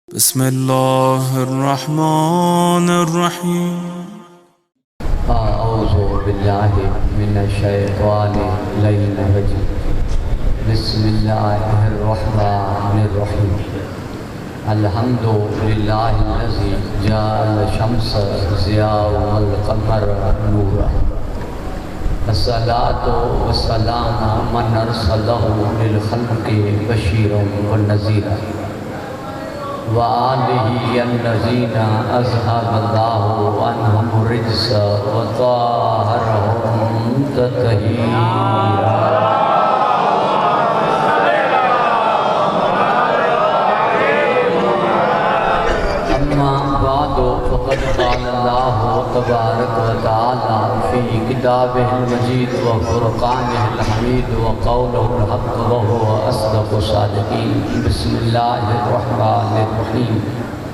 بسم الله الرحمن الرحيم أعوذ بالله من الشيطان الرجيم بسم الله الرحمن الرحيم الحمد لله الذي جعل الشمس ضياء والقمر نورا الصلاة والسلام من أرسله للخلق بشيرا ونذيرا وآلہ الذین اذھب اللہ عنہم الرجس وطہرہم تطہیرا اما بعد فقد قال اللہ تبارک وتعالی فی کتابہ المجید وفرقانہ الحمید وقولہ الحق وهو اصدق الصادقین بسم اللہ الرحمن الرحیم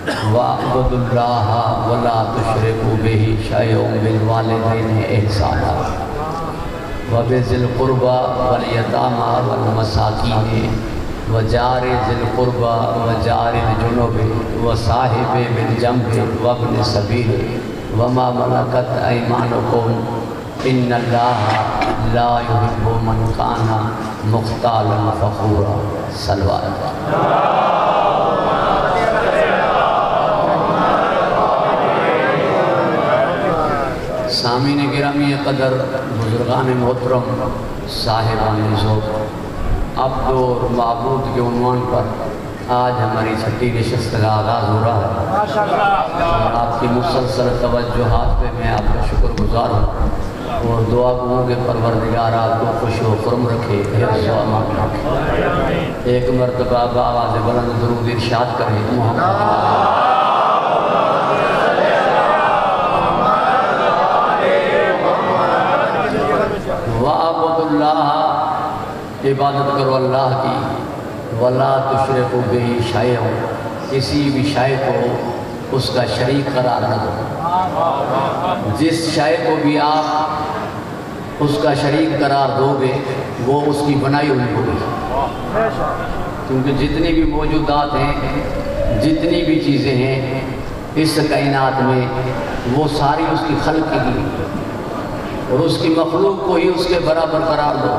وَاعْبُدُوا اللَّهَ وَلَا تُشْرِكُوا بِهِ شَيْئًا وَبِالْوَالِدَيْنِ إِحْسَانًا وَبِذِي الْقُرْبَى وَالْيَتَامَى وَالْمَسَاكِينِ وَجَارِ ذِي الْقُرْبَى وَجَارِ الْجُنُبِ وَصَاحِبِ بِالْجَنبِ وَابْنِ السَّبِيلِ وَمَا مَلَكَتْ أَيْمَانُكُمْ إِنَّ اللَّهَ لَا يُحِبُّ مَنْ كَانَ مُخْتَالًا فَخُورًا صلوات سامعین گرامی قدر بزرگان محترم صاحبان ذوق عبد اور معبود کے عنوان پر آج ہماری چھٹی نشست کا آغاز ہو رہا ہے اور آپ کی مسلسل توجہات پہ میں آپ کا شکر گزار ہوں اور دعا کروں کہ پروردگار آپ کو خوش و خرم رکھے حفظ و امان رکھے ایک مرتبہ بآواز بلند درود ارشاد کریں محمد وَاعْبُدُوا اللَّهَ عبادت کرو اللہ کی وَلَا تُشْرِكُوا بِهِ شَيْئًا کسی بھی شے کو اس کا شریک قرار نہ دو جس شے کو بھی آپ اس کا شریک قرار دو گے وہ اس کی بنائی ہوئی ہوگی کیونکہ جتنی بھی موجودات ہیں جتنی بھی چیزیں ہیں اس کائنات میں وہ ساری اس کی خلق کی گئی اور اس کی مخلوق کو ہی اس کے برابر قرار دو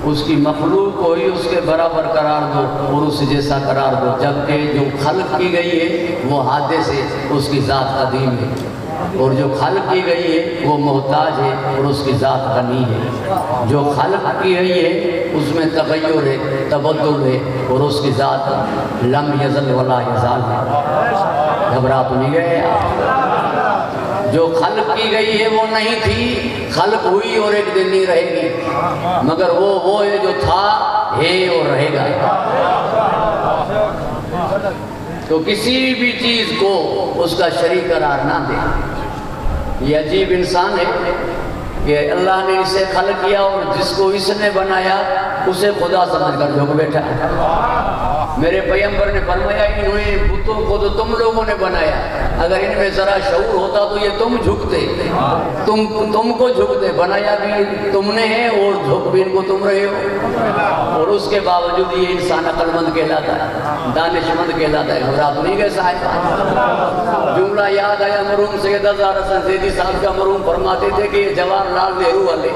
اس کی مخلوق کو ہی اس کے برابر قرار دو اور اس جیسا قرار دو جبکہ جو خلق کی گئی ہے وہ حادث ہے اس کی ذات قدیم ہے اور جو خلق کی گئی ہے وہ محتاج ہے اور اس کی ذات غنی ہے جو خلق کی گئی ہے اس میں تغیر ہے تبدل ہے اور اس کی ذات لم یزل ولا یزال ہے گھبرا تو نہیں گئے جو خلق کی گئی ہے وہ نہیں تھی خلق ہوئی اور ایک دن نہیں رہے گی مگر وہ ہے جو تھا ہے اور رہے گا تو کسی بھی چیز کو اس کا شریک قرار نہ دے یہ عجیب انسان ہے کہ اللہ نے اسے خلق کیا اور جس کو اس نے بنایا اسے خدا سمجھ کر جھک بیٹھا میرے پیغمبر نے فرمایا انہیں بتوں کو تو تم لوگوں نے بنایا اگر ان میں ذرا شعور ہوتا تو یہ تم جھکتے تم کو جھکتے بنایا بھی تم نے ہے اور جھک بھی ان کو تم رہے ہو اور اس کے باوجود یہ انسان عقل مند کہلاتا ہے دانش مند کہلاتا ہے گھبرا تو نہیں گئے صاحب جملہ یاد آیا مرحوم سید اظہر حسن زیدی صاحب کا مرحوم فرماتے تھے کہ یہ جواہر لال نہرو والے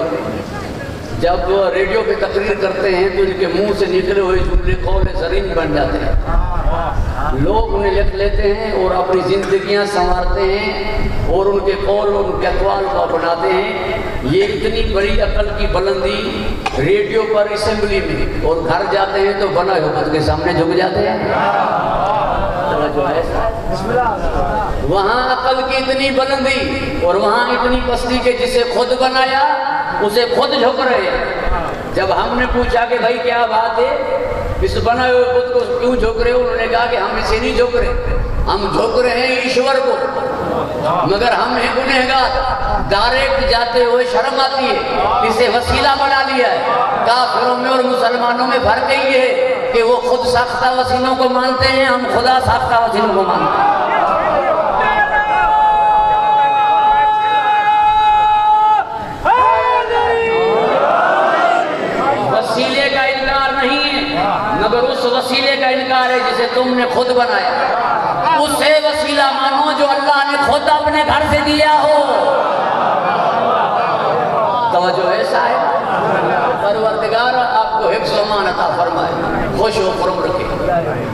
جب ریڈیو پہ تقریر کرتے ہیں تو ان کے منہ سے نکلے ہوئے جملے قول زرین بن جاتے ہیں لوگ انہیں لکھ لیتے ہیں اور اپنی زندگیاں سنوارتے ہیں اور ان کے قول ان کے اقوال کو اپناتے ہیں یہ اتنی بڑی عقل کی بلندی ریڈیو پر اسمبلی میں اور گھر جاتے ہیں تو بنا حکومت کے سامنے جھک جاتے ہیں وہاں عقل کی اتنی بلندی اور وہاں اتنی پستی کہ جسے خود بنایا اسے خود جھک رہے ہیں جب ہم نے پوچھا کہ بھائی کیا بات ہے اس بنائے ہوئے خود کو کیوں جھک رہے ہو انہوں نے کہا کہ ہم اسے نہیں جھک رہے ہم جھک رہے ہیں ایشور کو مگر ہم ہیں گنہگار ڈائریکٹ جاتے ہوئے شرم آتی ہے اسے وسیلہ بنا لیا ہے کافروں میں اور مسلمانوں میں فرق یہ ہے کہ وہ خود ساختہ وسیلوں کو مانتے ہیں ہم خدا ساختہ وسیلوں کو مانتے ہیں وسیلے کا انکار نہیں ہے مگر اس وسیلے کا انکار ہے جسے جسے تم نے خود بنایا، اسے وسیلہ مانو جو اللہ نے خود اپنے گھر سے دیا ہو۔ توجہ ہے صاحب؟ پروردگار آپ کو حفظ و امان عطا فرمائے، خوش و خرم رکھے۔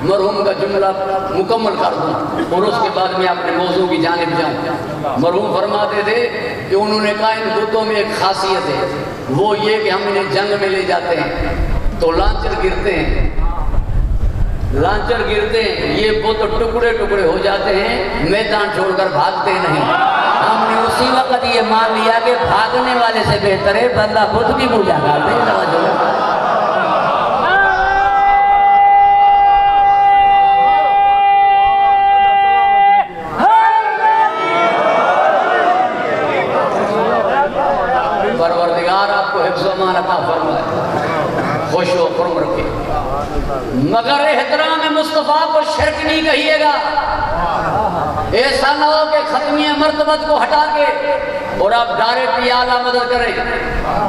مرحوم کا جملہ مکمل کر دوں اور اس کے بعد میں اپنے موضوع کی جانب جاؤں۔ مرحوم فرماتے تھے کہ انہوں نے کہا ان بتوں میں ایک خاصیت ہے، وہ یہ کہ ہم انہیں جنگ میں لے جاتے ہیں تو لانچر گرتے ہیں، لانچر گرتے ہیں، یہ بت ٹکڑے ٹکڑے ہو جاتے ہیں، میدان چھوڑ کر بھاگتے نہیں۔ ہم نے اسی وقت یہ مان لیا کہ بھاگنے والے سے بہتر ہے بندہ بت بھی پوجا کرتے ہیں۔ پروردگار آپ کو حفظ و امان عطا فرمائے، خوش و خرم رکھے۔ مگر احترام مصطفیٰ کو شرک نہیں کہیے گا۔ ایسا نہ ہو کہ ختمیہ مرتبت کو ہٹا کے اور آپ ڈائریکٹ یہ اعلیٰ مدد کریں،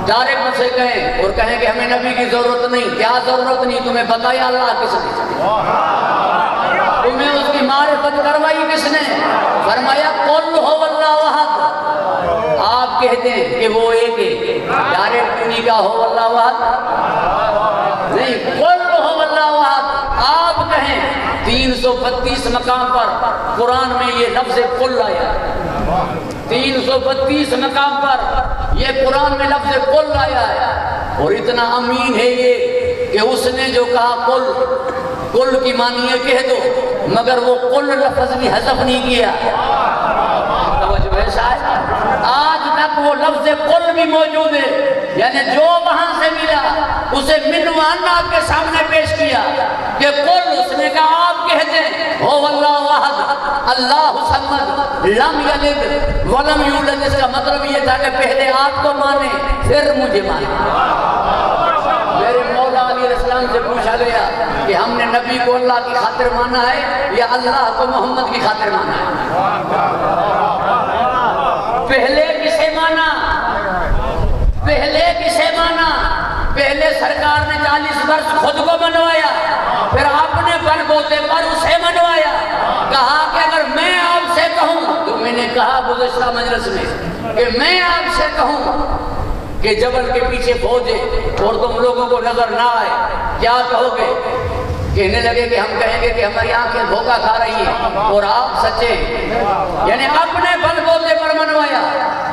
ڈائریکٹ مجھ سے کہیں اور کہیں کہ ہمیں نبی کی ضرورت نہیں۔ کیا ضرورت نہیں؟ تمہیں بتایا اللہ کس نے؟ تمہیں اس کی معرفت کروائی کس نے؟ فرمایا قل هو اللہ احد، آپ کہتے ہیں کہ وہ ایک ہے، ڈائریکٹ نہیں کہا ہو اللہ احد نہیں، قل هو اللہ احد آپ کہیں۔ 332 مقام پر قرآن میں یہ لفظ قل آیا، 332 مقام پر یہ قرآن میں لفظ قل آیا ہے، اور اتنا امین ہے یہ کہ اس نے جو کہا قل، قل کی معنی ہے کہہ دو، مگر وہ قل لفظ بھی حذف نہیں کیا۔ توجہ ہے شاید؟ آج تک وہ لفظ قل بھی موجود ہے، یعنی جو وہاں سے ملا اسے منوان آپ کے سامنے پیش کیا کہ قل، اس نے کہا آپ کہتے ہیں هو اللہ احد اللہ صمد لم یلد ولم یولد۔ اس کا مطلب یہ تھا کہ پہلے آپ کو مانے پھر مجھے مانے۔ میرے مولا علیہ السلام سے پوچھا گیا کہ ہم نے نبی کو اللہ کی خاطر مانا ہے یا اللہ کو محمد کی خاطر مانا ہے؟ پہلے کسے مانا؟ پہلے کسے مانا؟ پہلے سرکار نے 40 برس خود کو منوایا، پھر اپنے بل بوتے پر اسے منوایا، کہا کہ اگر میں آپ سے کہوں، تو میں نے کہا گزشتہ مجلس میں کہ میں آپ سے کہوں کہ جبل کے پیچھے فوج ہے اور تم لوگوں کو نظر نہ آئے، کیا کہو گے؟ کہنے لگے کہ ہم کہیں گے کہ ہماری آنکھیں دھوکہ کھا رہی ہیں اور آپ سچے ہیں، یعنی اپنے بل بوتے پر منوایا۔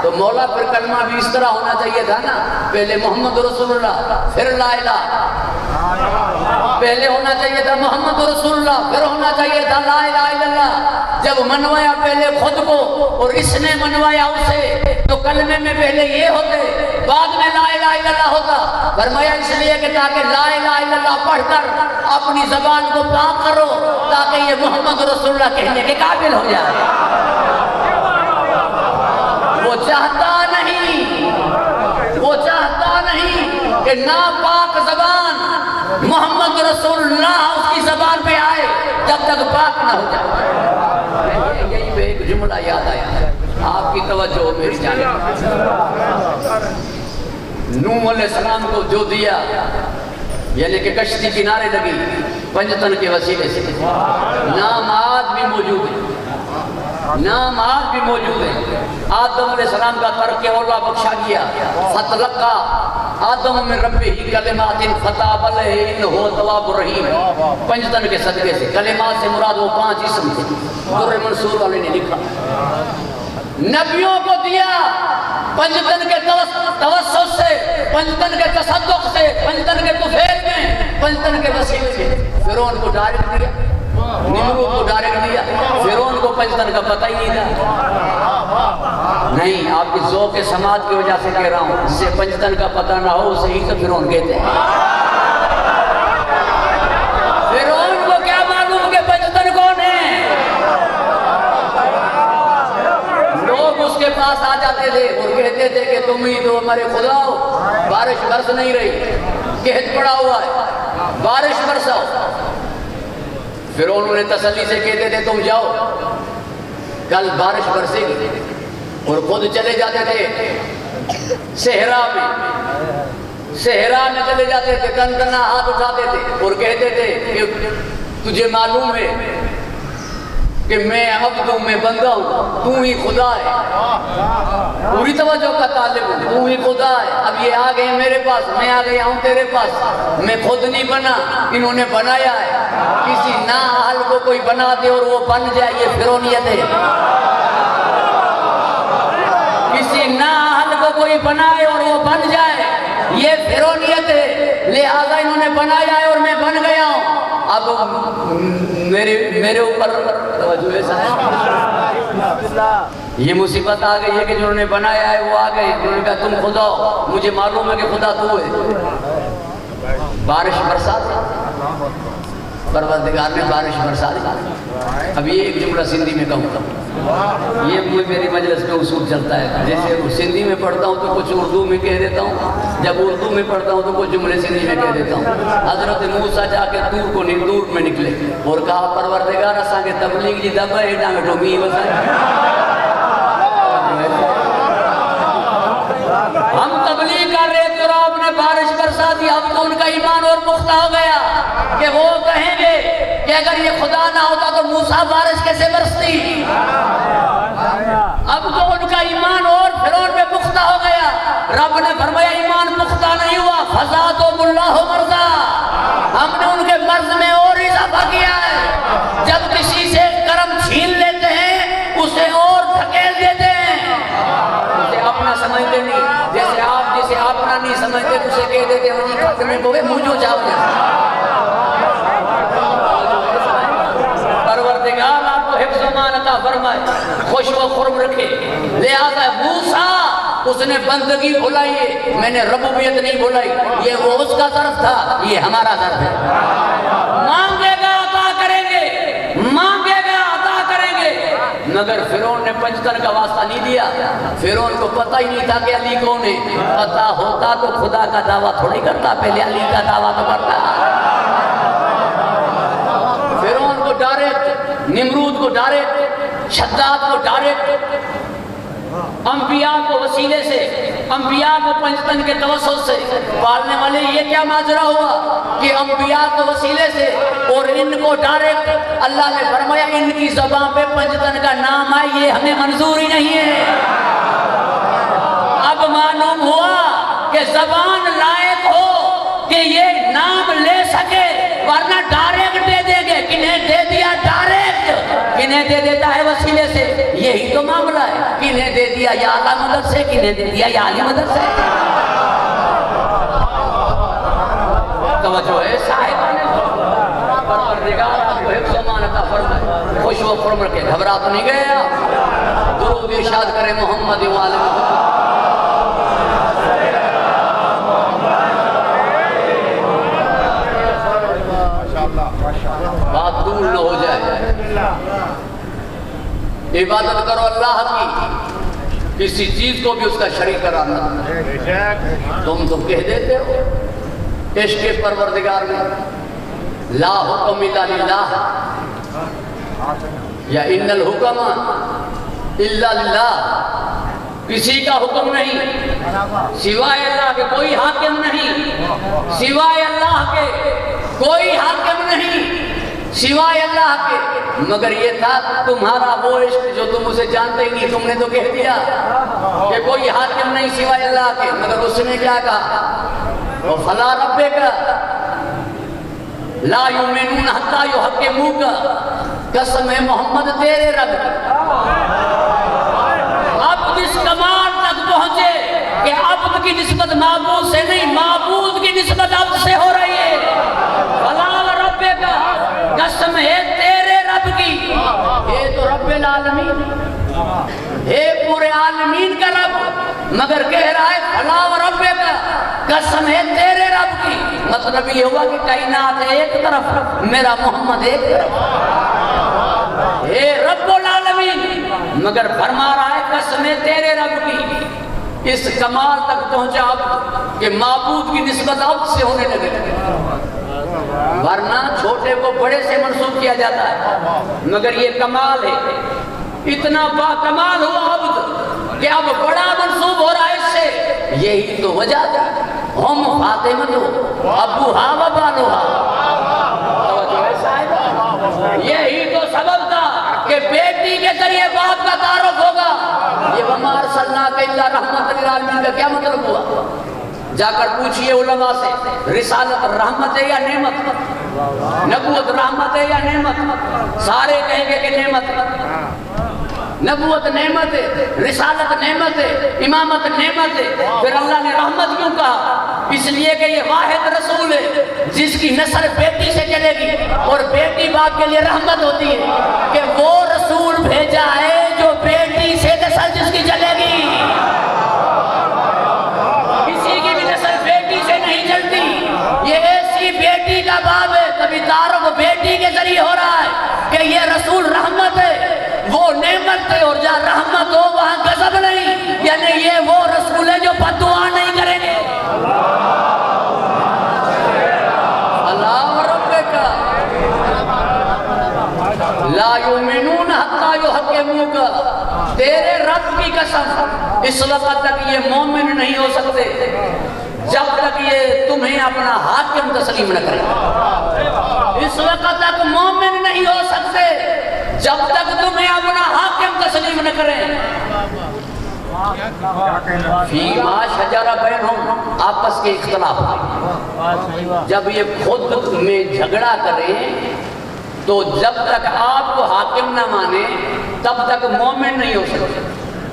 تو مولا پھر کلمہ بھی اس طرح ہونا چاہیے تھا نا، پہلے محمد رسول اللہ پھر لا الہ، پہلے ہونا چاہیے تھا محمد رسول اللہ پھر ہونا چاہیے تھا لا الہ الا اللہ۔ جب منوایا پہلے خود کو اور اس نے منوایا اسے، تو کلمے میں پہلے یہ ہوتے بعد میں لا الہ الا اللہ ہوتا۔ فرمایا اس لیے کہ تاکہ لا الہ الا اللہ پڑھ کر اپنی زبان کو پاک کرو، تاکہ یہ محمد رسول اللہ کہنے کے قابل ہو جائے۔ وہ چاہتا نہیں کہ ناپاک زبان محمد رسول اللہ اس کی زبان پہ آئے جب تک پاک نہ ہو جائے۔ یہی پہ ایک جملہ یاد آیا، آپ کی توجہ میری جانب۔ نوح علیہ السلام کو جو دیا، یعنی کہ کشتی کنارے لگی پنجتن کے وسیلے سے، نام آج بھی موجود ہے، نام آج بھی موجود ہے۔ آدم علیہ السلام کا ترک اولا بخشا گیا، فتلقا آدم من ربہ کلمات فتاب علیہ انہ تواب الرحیم، پنجتن کے صدقے سے۔ کلمات سے مراد وہ 5 اسم تھے، در منصور والے نے لکھا۔ نبیوں کو دیا پنجتن کے توسط سے، پنجتن کے تصدق سے، پنجتن کے طفیل میں، پنجتن کے وسیلے سے۔ فرعون کو ڈائریکٹ دیا، نمرود کو ڈائریکٹ دیا، فرعون کو پنجتن کا پتہ ہی نہیں تھا۔ نہیں، آپ کی ذوق سماعت کی وجہ سے کہہ رہا ہوں، جس سے پنجتن کا پتہ نہ ہو اسے ہی تو فرعون کہتے ہیں۔ فرعون کو کیا معلوم کہ پنجتن کون ہے؟ لوگ اس کے پاس آ جاتے تھے اور کہتے تھے کہ تم ہی تو ہمارے خدا ہو، بارش برس نہیں رہی، قحط پڑا ہوا ہے، بارش برساؤ۔ پھر انہوں نے تسلی سے کہتے تھے تم جاؤ، کل بارش برسے گی، اور خود چلے جاتے تھے صحرا میں چلے جاتے تھے، کن کنا ہاتھ اٹھاتے تھے اور کہتے تھے کہ تجھے معلوم ہے کہ میں عبد ہوں، میں بندہ ہوں، تو ہی خدا ہے، پوری توجہ کا طالب ہوں، تو ہی خدا ہے۔ اب یہ آ گئے میرے پاس، میں آ گیا ہوں تیرے پاس، میں خود نہیں بنا، انہوں نے بنایا ہے۔ کسی نااہل کو کوئی بنا دے اور وہ بن جائے، یہ فرعونیت ہے۔ کسی نااہل کو کوئی بنائے اور وہ بن جائے، یہ فرعونیت ہے۔ لہذا انہوں نے بنایا ہے اور میں بن گیا ہوں۔ اب میرے اوپر توجہ ایسا ہے، یہ مصیبت آ گئی ہے کہ جنہوں نے بنایا ہے وہ آ گئے، انہوں نے کہا تم خدا ہو، مجھے معلوم ہے کہ خدا تو ہے۔ بارش برسا دی، پروردگار نے بارش برسا دی۔ اب یہ ایک جملہ سندھی میں کہوں گا، یہ میری مجلس میں اصول چلتا ہے، جیسے سندھی میں پڑھتا ہوں تو کچھ اردو میں کہہ دیتا ہوں، جب اردو میں پڑھتا ہوں تو کچھ جملے سندھی میں کہہ دیتا ہوں۔ حضرت موسیٰ جا کے دور میں نکلے اور کہا پروردگار اساں کے تبلیغ جی دبا ہیڈاں ویٹھو می وسائے، ہم تبلیغ کر رہے تو آپ نے بارش برسا دی۔ اب تو ان کا ایمان اور پختہ ہو گیا کہ وہ کہیں گے کہ اگر یہ خدا نہ ہوتا تو موسیٰ بارش کیسے برستی۔ اب تو ان کا ایمان اور فرعون پہ پختہ ہو گیا۔ رب نے فرمایا ایمان پختہ نہیں ہوا، فزادہم اللہ مرضا، ہم نے ان کے مرض میں اور اضافہ کیا ہے۔ جب کسی سے کرم چھین لیتے ہیں اسے اور دھکیل دیتے ہیں، اسے اپنا سمجھتے نہیں، جیسے آپ جسے اپنا نہیں سمجھتے اسے کہہ دیتے ہیں یہ خط میں کوئے مجھو جاؤ جائے۔ پروردگار آپ کو حفظ و امان عطا فرمائے، خوش و خرم رکھے۔ لہذا موسیٰ اس نے بندگی بھلائی ہے، میں نے ربوبیت نہیں بھلائی، یہ وہ اس کا ظرف تھا، یہ ہمارا ظرف ہے۔ مانگے گا عطا کریں گے، مانگے گا عطا کریں گے۔ مگر فرعون نے پنجتن کا واسطہ نہیں دیا، فرعون کو پتہ ہی نہیں تھا کہ علی کون ہے۔ پتہ ہوتا تو خدا کا دعویٰ تھوڑی کرتا، پہلے علی کا دعویٰ تو کرتا۔ فرعون کو ڈائریکٹ، نمرود کو ڈائریکٹ، شداد کو ڈائریکٹ، انبیاء کو وسیلے سے، انبیاء کو پنجتن کے توسط سے پالنے والے۔ یہ کیا ماجرا ہوا کہ انبیاء کو وسیلے سے اور ان کو ڈائریکٹ؟ اللہ نے فرمایا ان کی زبان پہ پنجتن کا نام آئے، یہ ہمیں منظور ہی نہیں ہے۔ اب معلوم ہوا کہ زبان لائق ہو کہ یہ نام لے سکے، ورنہ ڈائریکٹ دے دیں گے۔ کنہیں دے دیا ڈائریکٹ، کنہیں دے دیتا ہے وسیلے سے، یہی تو معاملہ ہے۔ کنہیں دے دیا یا اعلیٰ مدد سے، کنہیں دے دیا یا عالی مدد سے۔ توجہ ہے صاحبان، پروردگار آپ کو حفظ و امان عطا فرمائے، خوش و خرم رکھے۔ گھبرا تو نہیں گئے آپ؟ درود ارشاد کریں محمد و آل محمد۔ بات دور نہ ہو جائے، عبادت کرو اللہ کی، کسی چیز کو بھی اس کا شریک قرار نہ دو۔ تم تو کہہ دیتے ہو عشق پروردگار میں لا حکم الا للہ، یا ان الحکم الا للہ، کسی کا حکم نہیں سوائے اللہ کے، کوئی حاکم نہیں سوائے اللہ کے، کوئی حاکم نہیں سوائے اللہ کے۔ مگر یہ تھا تمہارا وہ عشق جو تم اسے جانتے ہی نہیں، تم نے تو کہہ دیا کہ کوئی حاکم نہیں سوائے اللہ کے، مگر اس نے کیا کہا؟ وَفَلَا رَبِّكَ لَا يُؤْمِنُونَ حَتَّى يُحَكِّمُوكَ، قسم ہے محمد تیرے رب کی، عبد اس کمال تک پہنچے کہ عبد کی نسبت معبود سے نہیں، معبود کی نسبت عبد سے ہو رہی ہے۔ فَلَا رَبِّكَ، قسم ہے تیرے رب کی، یہ تو رب العالمین ہے، پورے عالمین کا رب، مگر کہہ رہا ہے فَلَا وَرَبِّكَ، قسم ہے تیرے رب کی۔ مطلب یہ ہوا کہ کائنات ہے ایک طرف، میرا محمد ایک طرف، اے رب العالمین، مگر فرما رہا ہے قسم ہے تیرے رب کی۔ اس کمال تک پہنچا اب کہ معبود کی نسبت اب سے ہونے لگے، ورنہ چھوٹے کو بڑے سے منسوب کیا جاتا ہے، مگر یہ کمال ہے، اتنا با کمال ہوا عبد کہ اب بڑا منسوب ہو رہا ہے اس سے۔ یہی تو وجہ تھا ہم فاطمہ تو ابو ہا و بالوہا، توجہ ہے صاحب، یہی تو سبب تھا کہ بیٹی کے ذریعے باپ کا تعارف ہوگا. یہ وَمَا أَرْسَلْنَاكَ إِلَّا رَحْمَةً لِّلْعَالَمِينَ کا کیا مطلب ہوا؟ جا کر پوچھئے علماء سے، رسالت رحمت ہے یا نعمت؟ نبوت رحمت ہے یا نعمت؟ سارے کہیں گے کہ نعمت. نبوت نعمت ہے، رسالت نعمت ہے، امامت نعمت ہے. پھر اللہ نے رحمت کیوں کہا؟ اس لیے کہ یہ واحد رسول ہے جس کی نسل بیٹی سے چلے گی، اور بیٹی باپ کے لیے رحمت ہوتی ہے کہ وہ رسول بھیجا ہے جو بیٹی سے نسل جس کی چلے گی. کسی کی بھی نسل بیٹی سے نہیں چلتی. یہ ایسی بیٹی کا باب ہے، تبھی تعارف بیٹی کے ذریعے ہو رہا ہے کہ یہ رسول رحمت ہے، وہ نعمت ہے، اور جہاں رحمت ہو وہاں غضب نہیں. یعنی یہ وہ رسول ہے جو بد دعا نہیں کریں گے. اللہ ربک لا یؤمنون حتی یحکموک. تیرے رب کی قسم اس وقت تک یہ مومن نہیں ہو سکتے جب تک یہ تمہیں اپنا حاکم تسلیم نہ کرے. اس وقت تک مومن نہیں ہو سکتے جب تک تمہیں اپنا حاکم تسلیم نہ کریں. فیما شجر بینہم، آپس کے اختلاف. جب یہ خود میں جھگڑا کریں تو جب تک آپ کو حاکم نہ مانے تب تک مومن نہیں ہو سکتے.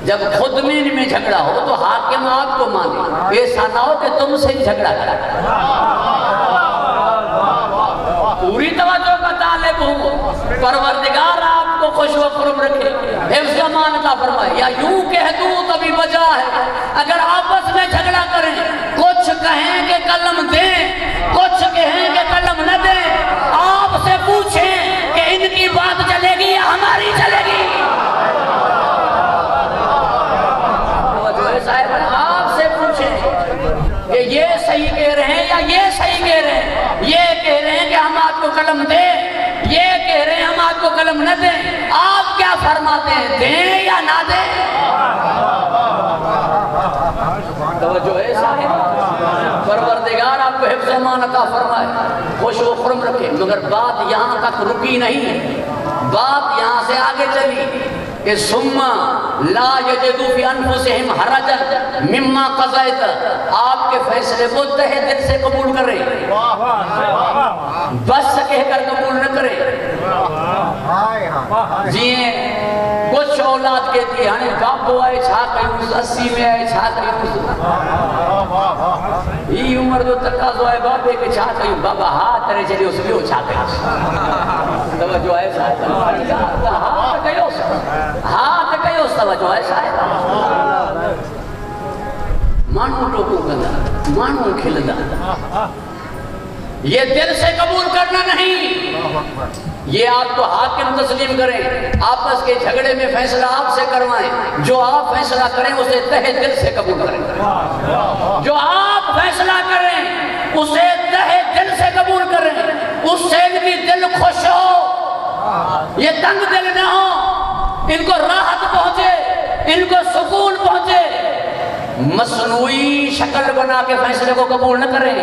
جب خود میں ان میں جھگڑا ہو تو حاکم آپ کو مانے. ایسا نہ ہو کہ تم سے ہی جھگڑا کرے. پوری توجہ کا طالب ہوں. پروردگار آپ کو خوش و خرم رکھے، حفظ امان عطا فرمائے. یا یوں کہہ دوں تبھی وجہ ہے، اگر آپس میں جھگڑا کریں، کچھ کہیں کہ قلم دیں، کچھ کہیں کہ قلم نہ دیں، آپ سے پوچھیں کہ ان کی بات چلے گی یا ہماری چلے گی. آپ سے پوچھیں کہ یہ صحیح کہہ رہے ہیں یا یہ صحیح کہہ رہے ہیں. یہ کہہ رہے ہیں کہ ہم آپ کو قلم دیں، یہ کہہ رہے ہیں ہم آپ کو قلم نہ دیں. آپ کیا فرماتے ہیں، دیں یا نہ دیں؟ توجہ ہے صاحب. پروردگار آپ کو حفظ امان عطا فرمائے، خوش و خرم رکھے. مگر بات یہاں تک رکی نہیں، بات یہاں سے آگے چلی کہ ثم لا یجدوا فی انفسہم حرجا مما قضیت. آپ کے فیصلے کو تہ دل سے قبول کریں، بس کہہ کر قبول نہ کریں. جی کچھ اولاد کہتی ہے ہاں باپو آئے چھا کہیں 80 میں آئے چھا کہیں یہ عمر جو تقاضو آئے بابے کے چھا کہیں بابا ہاتھ رہے چلے اس میں وہ چھا کہیں. توجہ ہے صاحب، ہاتھ گئے اس ہاتھ گئے اس. توجہ ہے صاحب. مانو ٹوکو گندا، مانو کھلدا. یہ دل سے قبول کرنا نہیں. یہ آپ کو حاکم تسلیم کریں، آپس کے جھگڑے میں فیصلہ آپ سے کروائیں. جو آپ فیصلہ کریں اسے تہ دل سے قبول کریں. جو آپ فیصلہ کریں اسے تہ دل سے قبول کریں. اس سے ان کی دل خوش ہو، یہ تنگ دل نہ ہو، ان کو راحت پہنچے، ان کو سکون پہنچے. مصنوعی شکل بنا کے فیصلے کو قبول نہ کریں.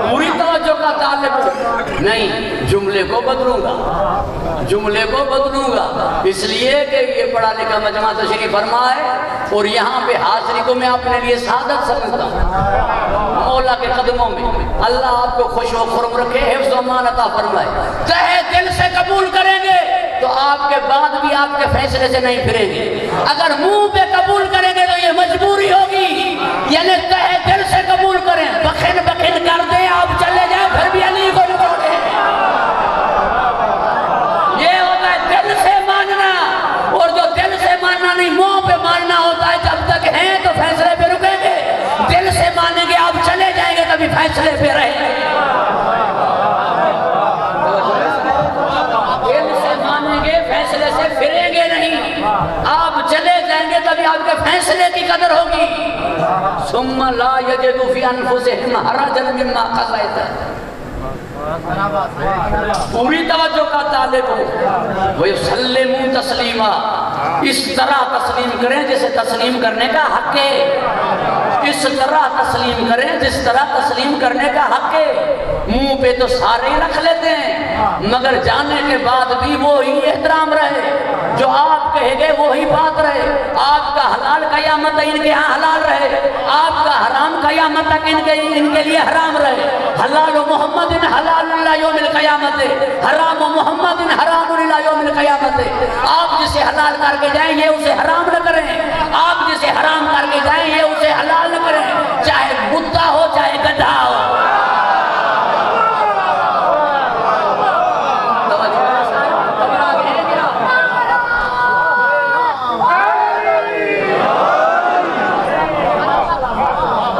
پوری توجہ کا طالب نہیں، جملے کو بدلوں گا، جملے کو بدلوں گا. اس لیے کہ یہ پڑھا لکھا مجمع تشریف فرما ہے اور یہاں پہ حاضری کو میں اپنے لیے سعادت سمجھتا ہوں. مولا کے قدموں میں اللہ آپ کو خوش و خرم رکھے، حفظ و امان عطا فرمائے. تہ دل سے قبول کریں گے تو آپ کے بعد بھی آپ کے فیصلے سے نہیں پھریں گے. اگر منہ پہ قبول کریں گے تو یہ مجبوری ہوگی. یعنی تہ دل سے قبول کریں، بخن بخن کر دیں، آپ چلے جائیں پھر بھی علی کو نکالیں. یہ ہوتا ہے دل سے ماننا، اور جو دل سے ماننا نہیں منہ پہ ماننا ہوتا ہے. جب تک ہیں تو فیصلے پہ رکیں گے، دل سے مانیں گے آپ چلے جائیں گے کبھی فیصلے پہ رہیں گے. فیصلے سے پھریں گے نہیں، آپ چلے جائیں گے تبھی آپ کے فیصلے کی قدر ہوگی. ثم لا یجدوا فی انفسہم حرجا مما قضیت. پوری توجہ کا طالب ہو. وَيُسَلِّمُوا تَسْلِيمًا. اس طرح تسلیم کریں جیسے تسلیم کرنے کا حق ہے. اس طرح تسلیم کریں جس طرح تسلیم کرنے کا حق ہے۔ منہ پہ تو سارے ہی رکھ لیتے ہیں مگر جانے کے بعد بھی وہی احترام رہے، جو آپ کہے گے وہی بات رہے۔ آپ کا حلال قیامت تک ان کے ہاں حلال رہے، آپ کا حرام قیامت تک ان کے لیے حرام رہے۔ حلال و محمد حلال اللہ یوم القیامت، حرام و محمد حرام اللہ یوم القیامت۔ آپ جسے حلال کر کے جائیں یہ اسے حرام نہ کریں، آپ جسے حرام کر کے جائیں یہ اسے حلال نہ کریں، چاہے کتا ہو چاہے گدھا ہو۔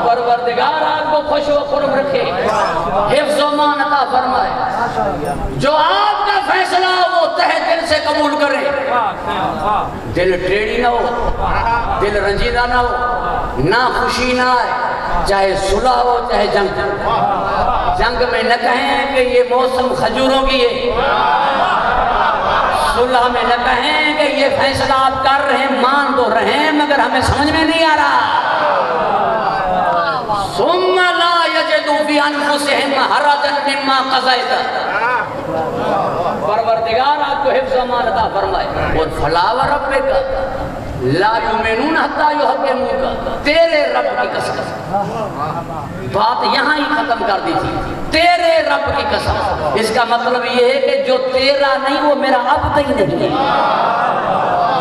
پروردگار آپ کو خوش و خرم رکھے، حفظ و امان عطا فرمائے۔ جو آپ کا فیصلہ وہ تہ دل سے قبول کرے، دل ٹیڑھی نہ ہو، دل رنجیدہ نہ ہو، نہ خوشی نہ آئے، چاہے صلح ہو چاہے جنگ۔ جنگ میں نہ کہیں کہ یہ موسم کھجوروں کی ہے، صلح میں نہ کہیں کہ یہ فیصلہ آپ کر رہے ہیں، مان تو رہے ہیں مگر ہمیں سمجھ میں نہیں آ رہا۔ ثم لا یجدوا فی انفسہم حرجا مما قضیت۔ پروردگار آپ کو حفظ و امان عطا فرمائے۔ اور فلا وربک لا یؤمنون حتی یحکموک، تیرے رب کی قسم، بات یہاں ہی ختم کر دی تھی، تیرے رب کی قسم۔ اس کا مطلب یہ ہے کہ جو تیرا نہیں وہ میرا عبد ہی نہیں ہے،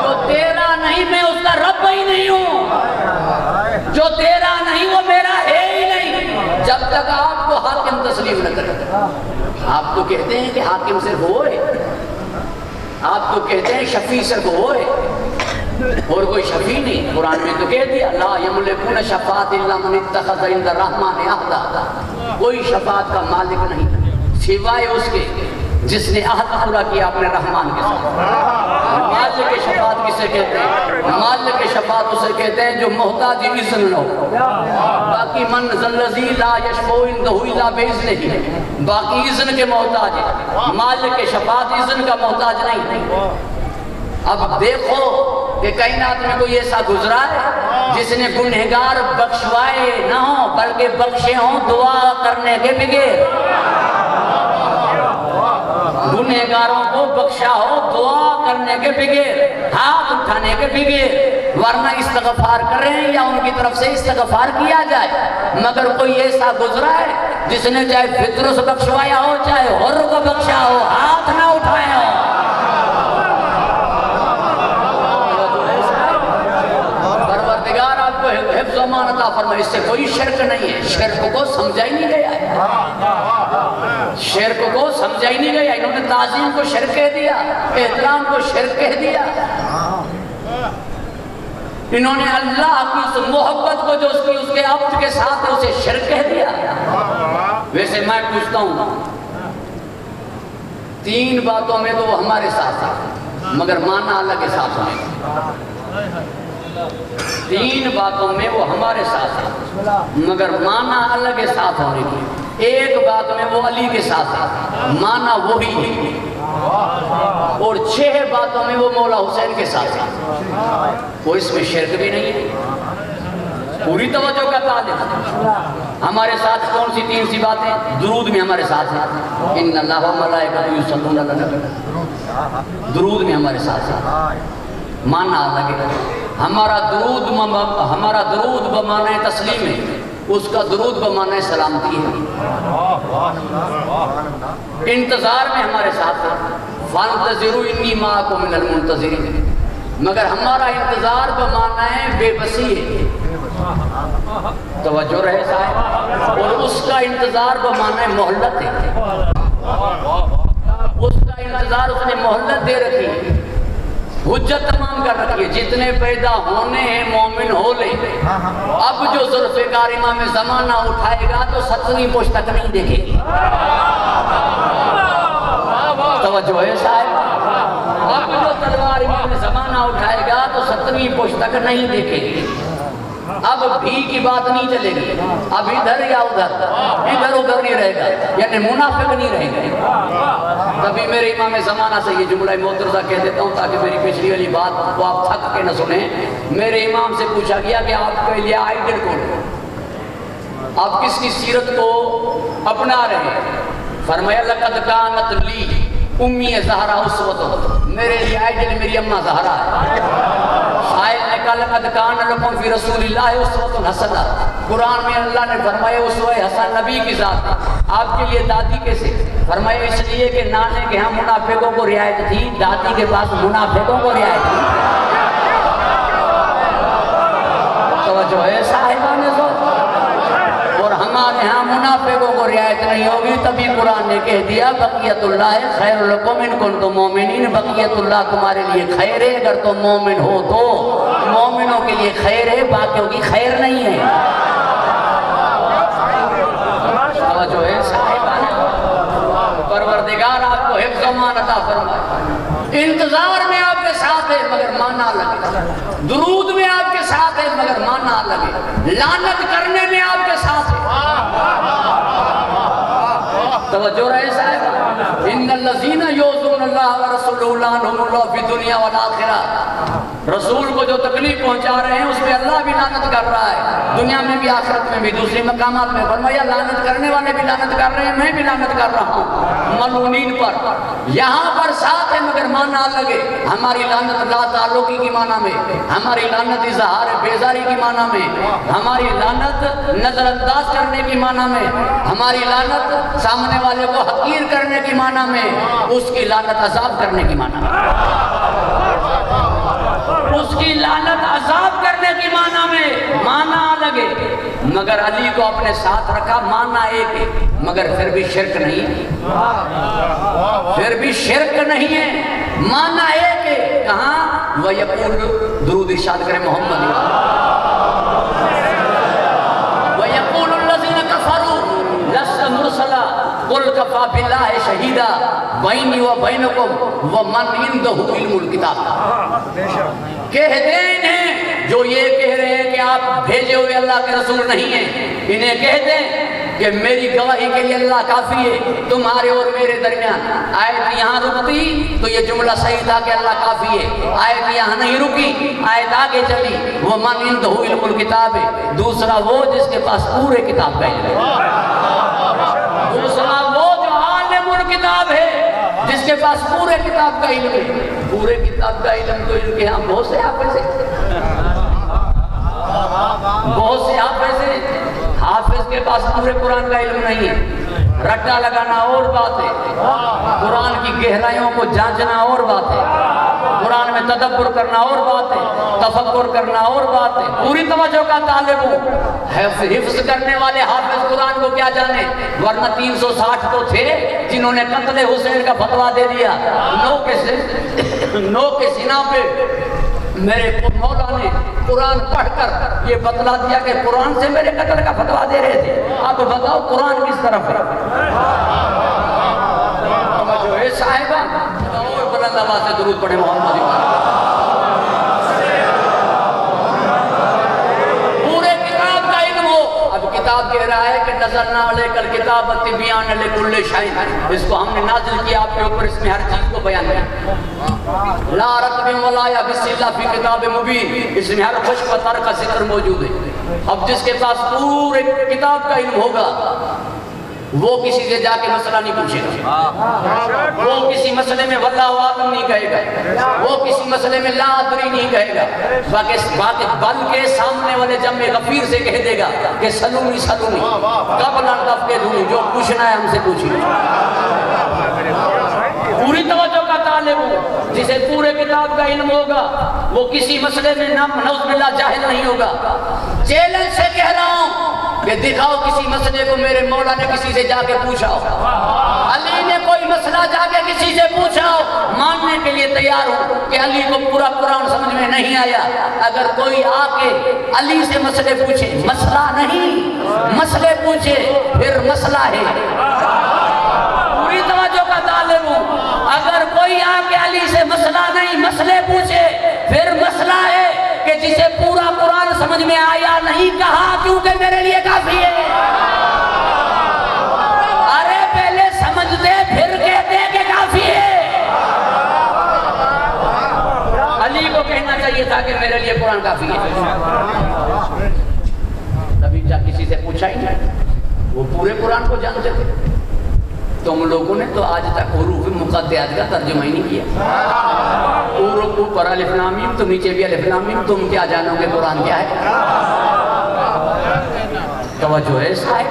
جو تیرا نہیں میں اس کا رب ہی نہیں ہوں، جو تیرا نہیں وہ میرا ہے ہی نہیں، جب تک آپ کو حاکم تسلیم نہ کرے۔ آپ تو کہتے ہیں کہ حاکم صرف ہوئے، آپ تو کہتے ہیں شفیع صرف ہوئے، اور کوئی شفیع نہیں۔ قرآن میں تو کہہ دیا لا یملکون شفاعۃ الا من اتخذ عند الرحمن عہدا، کوئی شفاعت کا مالک نہیں سوائے اس کے جس نے عہد پورا کیا اپنے رحمان کے ساتھ۔ مالک شفاعت کسے کہتے ہیں؟ مالک شفاعت اسے کہتے ہیں جو محتاج اذن نہ ہو۔ باقی من ذا الذی لا یشفع عنده الا باذنہ، باقی اذن کے محتاج ہے، مالک شفاعت اذن کا محتاج نہیں۔ اب دیکھو کہ کائنات میں کوئی ایسا گزرا ہے جس نے گنہگار بخشوائے نہ ہوں بلکہ بخشے ہوں دعا کرنے کے بغیر، گنہگاروں کو بخشا ہو دعا کرنے کے بغیر، ہاتھ اٹھانے کے بغیر، ورنہ استغفار کریں یا ان کی طرف سے استغفار کیا جائے۔ مگر کوئی ایسا گزرا ہے جس نے چاہے فطرت بخشوایا ہو چاہے حر کو بخشا ہو، ہاتھ نہ اٹھائے ہو۔ پروردگار آپ کو حفظ و امان عطا فرمائے۔ اس سے کوئی شرک نہیں ہے، شرک کو سمجھا ہی نہیں گیا ہے، شرک کو سمجھا ہی نہیں گیا۔ انہوں نے تعظیم کو شرک کہہ دیا، احترام کو شرک کہہ دیا، انہوں نے اللہ کی اس محبت کو جو اس کے عبد کے ساتھ ہے اسے شرک کہہ دیا۔ ویسے میں پوچھتا ہوں، تین باتوں میں تو وہ ہمارے ساتھ ہے مگر معنی اللہ کے ساتھ ہے، تین باتوں میں وہ ہمارے ساتھ ہے مگر معنی اللہ کے ساتھ ہونے کی۔ ایک بات میں وہ علی کے ساتھ ہے، معنی وہی ہے، اور 6 باتوں میں وہ مولا حسین کے ساتھ ہے، وہ اس میں شرک بھی نہیں ہے۔ پوری توجہ کا طالب ہمارے ساتھ کون سی 3 سی باتیں؟ درود میں ہمارے ساتھ ہے، ان اللہ و ملائکۃ یصلون علی النبی، درود میں ہمارے ساتھ ہے، معنی اللہ کے۔ ہمارا درود بمعنی تسلیم ہے، اس کا درود بمعنی سلامتی ہے۔ انتظار میں ہمارے ساتھ ہے، فانتظروا انی معکم من المنتظرین، مگر ہمارا انتظار بمعنی بے بسی ہے، توجہ رہے صاحب، اور اس کا انتظار بمعنی مہلت ہے، اس کا انتظار اس نے مہلت دے رکھی ہے، حجت تمام کر رکھی ہے، جتنے پیدا ہونے ہیں مومن ہو لے۔ اب جو ذوالفقار امام زمانہ اٹھائے گا تو 7ویں پشت تک نہیں دیکھے گی، توجہ ہے صاحب، اب جو تلوار امام زمانہ اٹھائے گا تو 7ویں پشت تک نہیں دیکھے گی۔ اب بھی کی بات نہیں چلے گی، اب ادھر یا ادھر، ادھر ادھر نہیں رہے گا، یعنی منافق نہیں رہے گا۔ تبھی میرے امام زمانہ سے یہ جملہ معترضہ کہہ دیتا ہوں تاکہ میری پچھلی والی بات کو آپ تھک کے نہ سنیں۔ میرے امام سے پوچھا گیا کہ آپ کے لیے آئیڈل کون ہے؟ آپ کس کی سیرت کو اپنا رہے ہیں؟ فرمایا لقد کانت لی امی زہرا اسوۃ، میرے لیے آئیڈل میری اماں زہرا ہے۔ شاعر نے کہا لقد کان لکم فی رسول اللہ اسوۃ حسنہ، قرآن میں اللہ نے فرمایا اسوہ حسن نبی کی ذات ہے۔ آپ کے لیے دادی کیسے؟ فرمایا اس لیے کہ نانے کے ہاں منافقوں کو رعایت تھی، دادی کے پاس منافقوں کو رعایت تھی۔ توجہ ہے صاحبان ذوق، اور ہمارے ہاں منافقوں کو رعایت نہیں ہوگی، تبھی قرآن نے کہہ دیا بقیت اللہ خیر لکم ان کنتم مومنین، بقیت اللہ تمہارے لیے خیر ہے اگر تم مومن ہو تو۔ مومنوں کے لیے خیر ہے، باقیوں کی خیر نہیں ہے۔ توجہ ہے صاحبان، پروردگار آپ کو حفظ و امان عطا فرمائے۔ انتظار میں آپ کے ساتھ ہے مگر مانا لگے، درود میں آپ کے ساتھ ہے مگر مانا لگے، لعنت کرنے میں آپ کے ساتھ ہے۔ توجہ رہے صاحب، ان الذین یؤذون اللہ ورسولہ لعنہم اللہ فی الدنیا والآخرہ، رسول کو جو تکلیف پہنچا رہے ہیں اس پہ اللہ بھی لعنت کر رہا ہے، دنیا میں بھی آخرت میں بھی، دوسری مقامات میں فرمایا لعنت کرنے والے بھی لعنت کر رہے ہیں، میں بھی لعنت کر رہا ہوں ملعونین پر۔ یہاں پر ساتھ ہے مگر مانا لگے، ہماری لعنت لا تعلقی کی معنی میں، ہماری لعنت اظہار بیزاری کی معنی میں، ہماری لعنت نظر انداز کرنے کی معنی میں، ہماری لعنت سامنے والے کو حقیر کرنے کی معنی میں، اس کی لعنت عذاب کرنے کی معنی میں، اس کی لعنت عذاب کرنے کی معنی میں، معنی لگے۔ مگر علی کو اپنے ساتھ رکھا، معنی ایک ہے مگر پھر بھی شرک نہیں ہے، پھر بھی شرک نہیں ہے، معنی ایک ہے۔ کہاں؟ وَيَقُولُ، درود ارشاد کریں محمد، وَيَقُولُ الَّذِينَ كَفَرُوا لَسْتَ مُرْسَلًا قُلْ كَفَىٰ بِاللَّهِ شَهِيدًا بَيْنِي وَبَيْنَكُمْ وَمَنْ عِندَهُ عِلْمُ الْكِتَابِ۔ کہہ دیں انہیں جو یہ کہہ رہے ہیں کہ آپ بھیجے ہوئے اللہ کے رسول نہیں ہیں، انہیں کہہ دیں کہ میری گواہی کے لیے اللہ کافی ہے تمہارے اور میرے درمیان۔ آیت یہاں رکتی تو یہ جملہ صحیح تھا کہ اللہ کافی ہے، آیت یہاں نہیں رکی، آیت آگے چلی وَمَنْ عِندَهُ عِلْمُ الْكِتَابِ، دوسرا وہ جس کے پاس پورے کتاب کا علم ہے، دوسرا وہ جو عالم الکتاب ہے جس کے پاس پورے کتاب کا علم ہے۔ پورے کتاب کا علم تو ان کے ہاں بہت سے حافظ ہیں، بہت سے حافظ ہیں، حافظ کے پاس پورے قرآن کا علم نہیں ہے۔ رٹا لگانا اور بات ہے، قرآن کی گہرائیوں کو جانچنا اور بات ہے، قرآن میں تدبر کرنا اور بات ہے، تفکر کرنا اور بات ہے۔ پوری توجہ کا طالب ہوں، حفظ کرنے والے حافظ قرآن کو کیا جانے، ورنہ 360 تو تھے جنہوں نے قتل حسین کا فتویٰ دے دیا۔ نو کے سینہ پہ میرے مولا نے قرآن پڑھ کر یہ بتلا دیا کہ قرآن سے میرے قتل کا فتویٰ دے رہے تھے، اب بتاؤ قرآن کس طرف ہے؟ جو ہے صاحبہ اور بلند آواز سے درود پڑھے محمد۔ پورے کتاب کا علم ہو۔ اب کتاب کہہ رہا ہے کہ نزلنا علیک الکتاب تبیانا لکل شیء، اس کو ہم نے نازل کیا آپ کے اوپر، اس میں ہر چیز کو بیان کیا۔ لا رتب ولا یابس الا فی کتاب مبین، اس میں ہر خشک و تر کا ذکر موجود ہے۔ اب جس کے پاس پورے کتاب کا علم ہوگا وہ کسی سے جا کے مسئلہ نہیں پوچھے گا، وہ کسی مسئلے میں واللہ اعلم نہیں کہے گا، وہ کسی مسئلے میں لا ادری نہیں کہے گا، بلکہ سامنے والے جمع غفیر سے کہہ دے گا کہ سلونی سلونی قبل ان تفقدونی، جو پوچھنا ہے ہم سے پوچھیے۔ پوری توجہ کا طالب ہوں، جسے پورے کتاب کا علم ہوگا وہ کسی مسئلے میں نعوذ باللہ جاہل نہیں ہوگا۔ چیلنج سے کہہ رہا ہوں کہ دکھاؤ کسی مسئلے کو میرے مولا نے کسی سے جا کے پوچھا ہو، علی نے کوئی مسئلہ جا کے کسی سے پوچھا ہو، ماننے کے لیے تیار ہوں کہ علی کو پورا قرآن سمجھ میں نہیں آیا۔ اگر کوئی آ کے علی سے مسئلے پوچھے، مسئلہ نہیں مسئلے پوچھے، پھر مسئلہ ہے۔ پوری توجہ کا طالب ہوں، اگر کوئی آ کے علی سے مسئلہ نہیں مسئلے پوچھے، پھر مسئلہ ہے کہ جسے پورا قرآن سمجھ میں آیا نہیں کہا کیونکہ میرے لیے کافی ہے۔ ارے پہلے سمجھتے پھر کہتے کہ کافی ہے۔ علی کو کہنا چاہیے تھا کہ میرے لیے قرآن کافی ہے، تبھی جا کسی سے پوچھا ہی نہیں۔ پورے قرآن کو جانتے تھے؟ تم لوگوں نے تو آج تک حروف مقطعات کا ترجمہ ہی نہیں کیا۔ اوپر الف لام میم تو نیچے بھی الف لام میم، تم کیا جانو گے قرآن کیا ہے؟ توجہ ہے صاحب،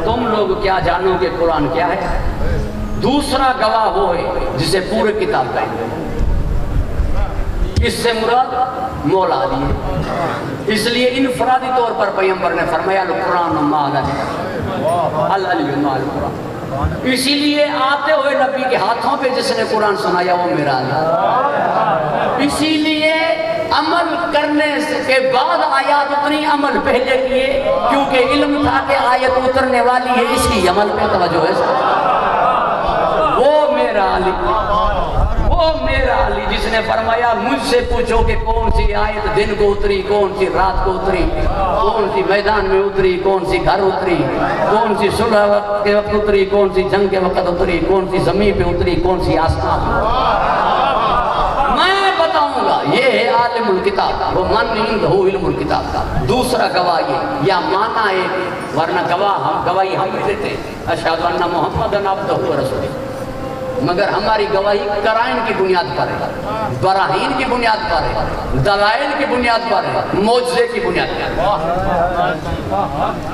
تم لوگ کیا جانو گے قرآن کیا ہے؟ دوسرا گواہ وہ ہے جسے پورے کتاب کا ہے، اس سے مراد مولا علی ہے۔ اس لیے انفرادی طور پر پیغمبر نے فرمایا القرآن مع العلی مع القرآن۔ اسی لیے آتے ہوئے نبی کے ہاتھوں پہ جس نے قرآن سنایا وہ میرا علی۔ اسی لیے عمل کرنے کے بعد آیات اتنی عمل پہلے کیے کیونکہ علم تھا کہ آیت اترنے والی ہے، اسی عمل پہ توجہ ہے۔ وہ میرا علی، وہ میرا علی جس نے فرمایا مجھ سے پوچھو کہ کون سی آیت دن کو اتری، کون سی رات کو اتری، کون سی میدان میں اتری، کون سی گھر اتری، کون سی صلح کے وقت اتری، کون سی جنگ کے وقت اتری، کون سی زمین پہ اتری، کون سی آسمان میں بتاؤں گا۔ یہ ہے عالم الکتاب، وہ من عنده علم الکتاب کا۔ دوسرا گواہ یہ یا مانا ہے، ورنہ گواہی ہم بھی دیتے ہیں اشہد ان محمدًا عبدہ ورسولہ، مگر ہماری گواہی قرائن کی بنیاد پر ہے، براہین کی بنیاد پر ہے، دلائل کی بنیاد پر ہے، معجزے کی بنیاد پر ہے۔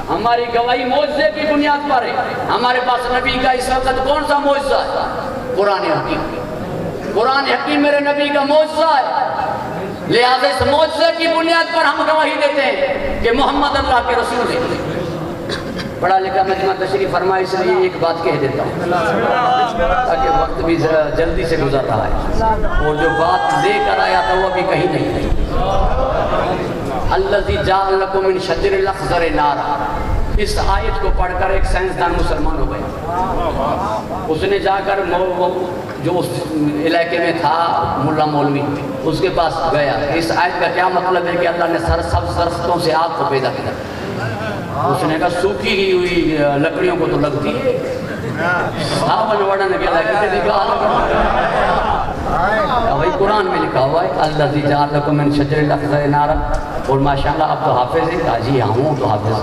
ہماری گواہی معجزے کی بنیاد پر ہے۔ ہمارے پاس نبی کا اس وقت کون سا معجزہ ہے؟ قرآن حکیم۔ قرآن حکیم میرے نبی کا معجزہ ہے، لہذا اس معجزے کی بنیاد پر ہم گواہی دیتے ہیں کہ محمد اللہ کے رسول ہیں۔ پڑھا لکھا مجمع تشریف فرمائے، اس لیے ایک بات کہہ دیتا ہوں تاکہ وقت بھی جلدی سے گزر رہا ہے، اور جو بات لے کر آیا تھا وہ ابھی کہیں نہیں ہے۔ الذی جعل لکم من شجر الاخضر نارا، اس آیت کو پڑھ کر ایک سائنسدان مسلمان ہو گیا۔ اس نے جا کر جو اس علاقے میں تھا ملا مولوی، اس کے پاس گیا، اس آیت کا کیا مطلب ہے کہ اللہ نے سرسبز درختوں سے آگ کو پیدا کیا؟ اس نے کہا سوکھی ہوئی لکڑیوں کو تو لگتی ہے، ساون وڑن کے لگتے بھائی قرآن میں لکھا ہوا ہے الذی جعل لکم من شجر الاخضر نارا، اور ماشاءاللہ اب تو حافظ ہے۔ کہا جی ہاں ہوں تو حافظ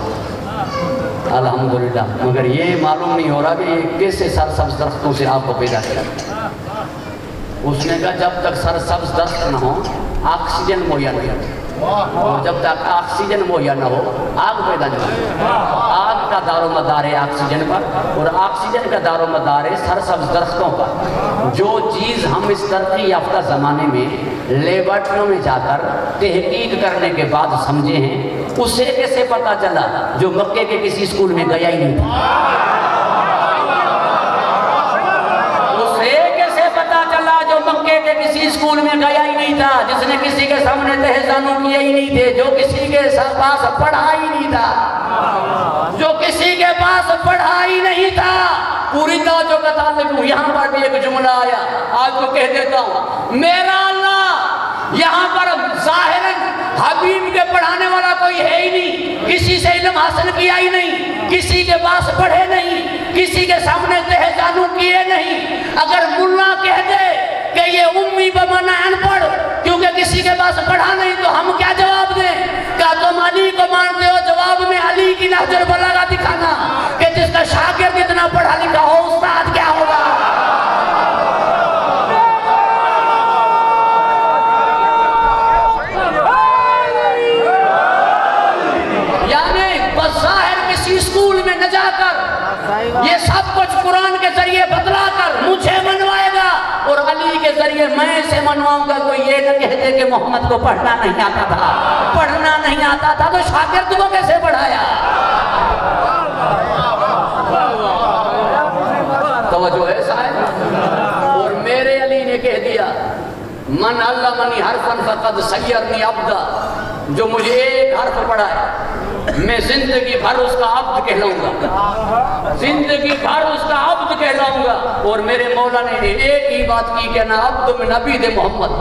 الحمدللہ، مگر یہ معلوم نہیں ہو رہا کہ یہ کیسے سرسبز درختوں سے آگ کو پیدا کیا۔ اس نے کہا جب تک سرسبز درخت نہ ہو آکسیجن مہیا نہیں ہوتی، اور جب تک آکسیجن مہیا نہ ہو آگ پیدا نہیں ہوتی۔ آگ کا دار و مدار ہے آکسیجن پر، اور آکسیجن کا دار و مدار ہے سرسبز درختوں پر۔ جو چیز ہم اس ترقی یافتہ زمانے میں لیبارٹریوں میں جا کر تحقیق کرنے کے بعد سمجھے ہیں، اسے کیسے پتا چلا جو مکے کے کسی اسکول میں گیا ہی نہیں تھا؟ مکے کے کسی اسکول میں گیا ہی نہیں تھا، جس نے کسی کے سامنے تہزانو کیے ہی نہیں تھے، جو کسی کے پاس پڑھا ہی نہیں تھا، جو کسی کے پاس پڑھا ہی نہیں تھا۔ پوری توجہ کا طالب ہوں، یہاں پر بھی ایک جملہ آیا، آج کو کہہ دیتا ہوں، میرا اللہ یہاں پر ظاہراً حبیب کے پڑھانے والا کوئی ہے ہی نہیں، کسی سے علم حاصل کیا ہی نہیں، کسی کے پاس پڑھے نہیں، کسی کے سامنے تہزانو کیے نہیں۔ اگر ملا کہہ دے کہ یہ امی بمانا ان پڑھ کیونکہ کسی کے پاس پڑھا نہیں، تو ہم کیا جواب دیں؟ کیا تم علی کو مانتے ہو؟ جواب میں علی کی نہج البلاغہ دکھانا کہ جس کا شاگرد اتنا پڑھا لکھا ہو، استاد کیا ہوگا؟ یعنی بظاہر کسی اسکول میں نہ جا کر یہ سب کچھ قرآن کے ذریعے بتلا کر مجھے منوائے گا، اور علی کے ذریعے میں اسے منواؤں گا۔ کوئی یہ نہ کہتے کہ محمد کو پڑھنا نہیں آتا تھا، پڑھنا نہیں آتا تھا تو شاگرد کو کیسے پڑھایا؟ توجہ ہے صاحب؟ اور میرے علی نے کہہ دیا من علمنی حرفا فقد سیرنی عبدا، جو مجھے ایک حرف پڑھائے میں زندگی بھر اس کا عبد کہلاؤں گا، زندگی بھر اس کا عبد کہلاؤں گا۔ اور میرے مولا نے ایک ہی بات کی کہ نا عبد من عبید محمد،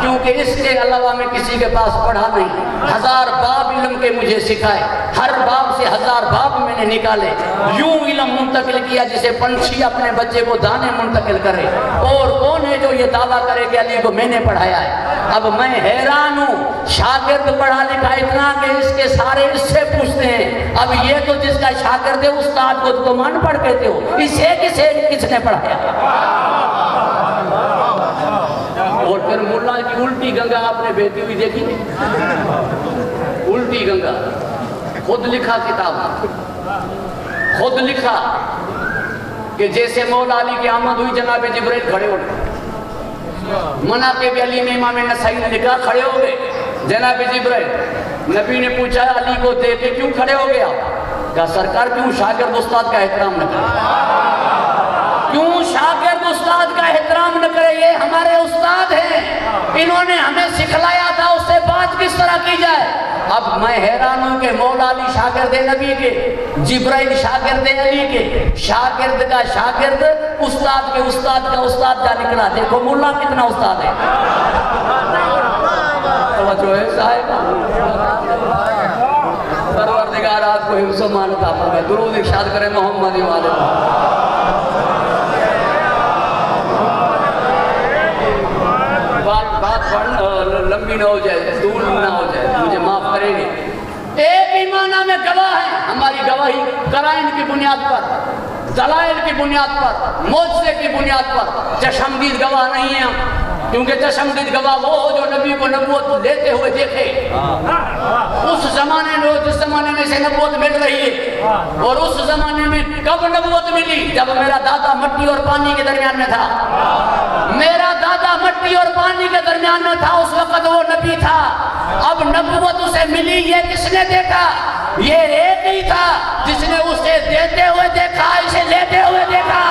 کیونکہ اس کے علاوہ میں کسی کے پاس پڑھا نہیں۔ 1000 باب علم کے مجھے سکھائے، ہر باب سے 1000 باب میں نے نکالے، یوں علم منتقل کیا جسے پنچھی اپنے بچے کو دانے منتقل کرے۔ اور کون ہے جو یہ دعویٰ کرے کہ علی کو میں نے پڑھایا ہے؟ اب میں حیران ہوں، شاگرد پڑھا لکھا اتنا کہ اس کے سارے اس سے پوچھتے ہیں اب یہ تو جس کا شاگرد ہے استاد کو تو مان پڑھ کہتے ہو، اسے کس نے پڑھایا؟ اور پھر مولا کی الٹی گنگا آپ نے بہتی ہوئی دیکھی نہیں؟ الٹی گنگا خود لکھا کتاب، خود لکھا کہ جیسے مولا علی کی آمد ہوئی جناب جبرائیل کھڑے ہو گئے، مناقب علی میں امام نسائی نے لکھا کھڑے ہو گئے جناب جبرائیل، نبی نے پوچھا علی کو دیکھ کے کیوں کھڑے ہو گیا؟ کہا سرکار کیوں شاگرد استاد کا احترام نہ کرے؟ کیوں شاگرد استاد کا احترام نہ کرے؟ یہ ہمارے استاد ہیں، انہوں نے ہمیں سکھلایا تھا اس سے بات کس طرح کی جائے۔ اب میں حیران ہوں کہ مولا علی شاگرد نبی کے، جبرائیل شاگرد علی کے، شاگرد کا شاگرد استاد کے استاد کا استاد جا نکلا۔ دیکھو مولا کتنا استاد ہے۔ توجہ ہے صاحب، پروردگار آپ کو حفظ و امان عطا فرمائے۔ درود ارشاد کریں محمد والے۔ بات لمبی نہ ہو جائے، طول نہ ہو جائے، مجھے معاف کریں گے۔ ایک ایمانہ میں گواہ ہے، ہماری گواہی قرائن کی بنیاد پر، دلائل کی بنیاد پر، معجزے کی بنیاد پر، چشمدید گواہ نہیں ہیں ہم، کیونکہ چشمدید گواہ وہ ہو جو نبی کو نبوت لیتے ہوئے دیکھے، اس زمانے میں جس زمانے میں سے نبوت مل رہی ہے، اور اس زمانے میں کب نبوت ملی؟ جب میرا دادا مٹی اور پانی کے درمیان میں تھا، میرا دادا مٹی اور پانی کے درمیان میں تھا، اس وقت وہ نبی تھا۔ اب نبوت اسے ملی، یہ کس نے دیکھا؟ یہ ایک ہی تھا جس نے اسے دیتے ہوئے دیکھا، اسے لیتے ہوئے دیکھا،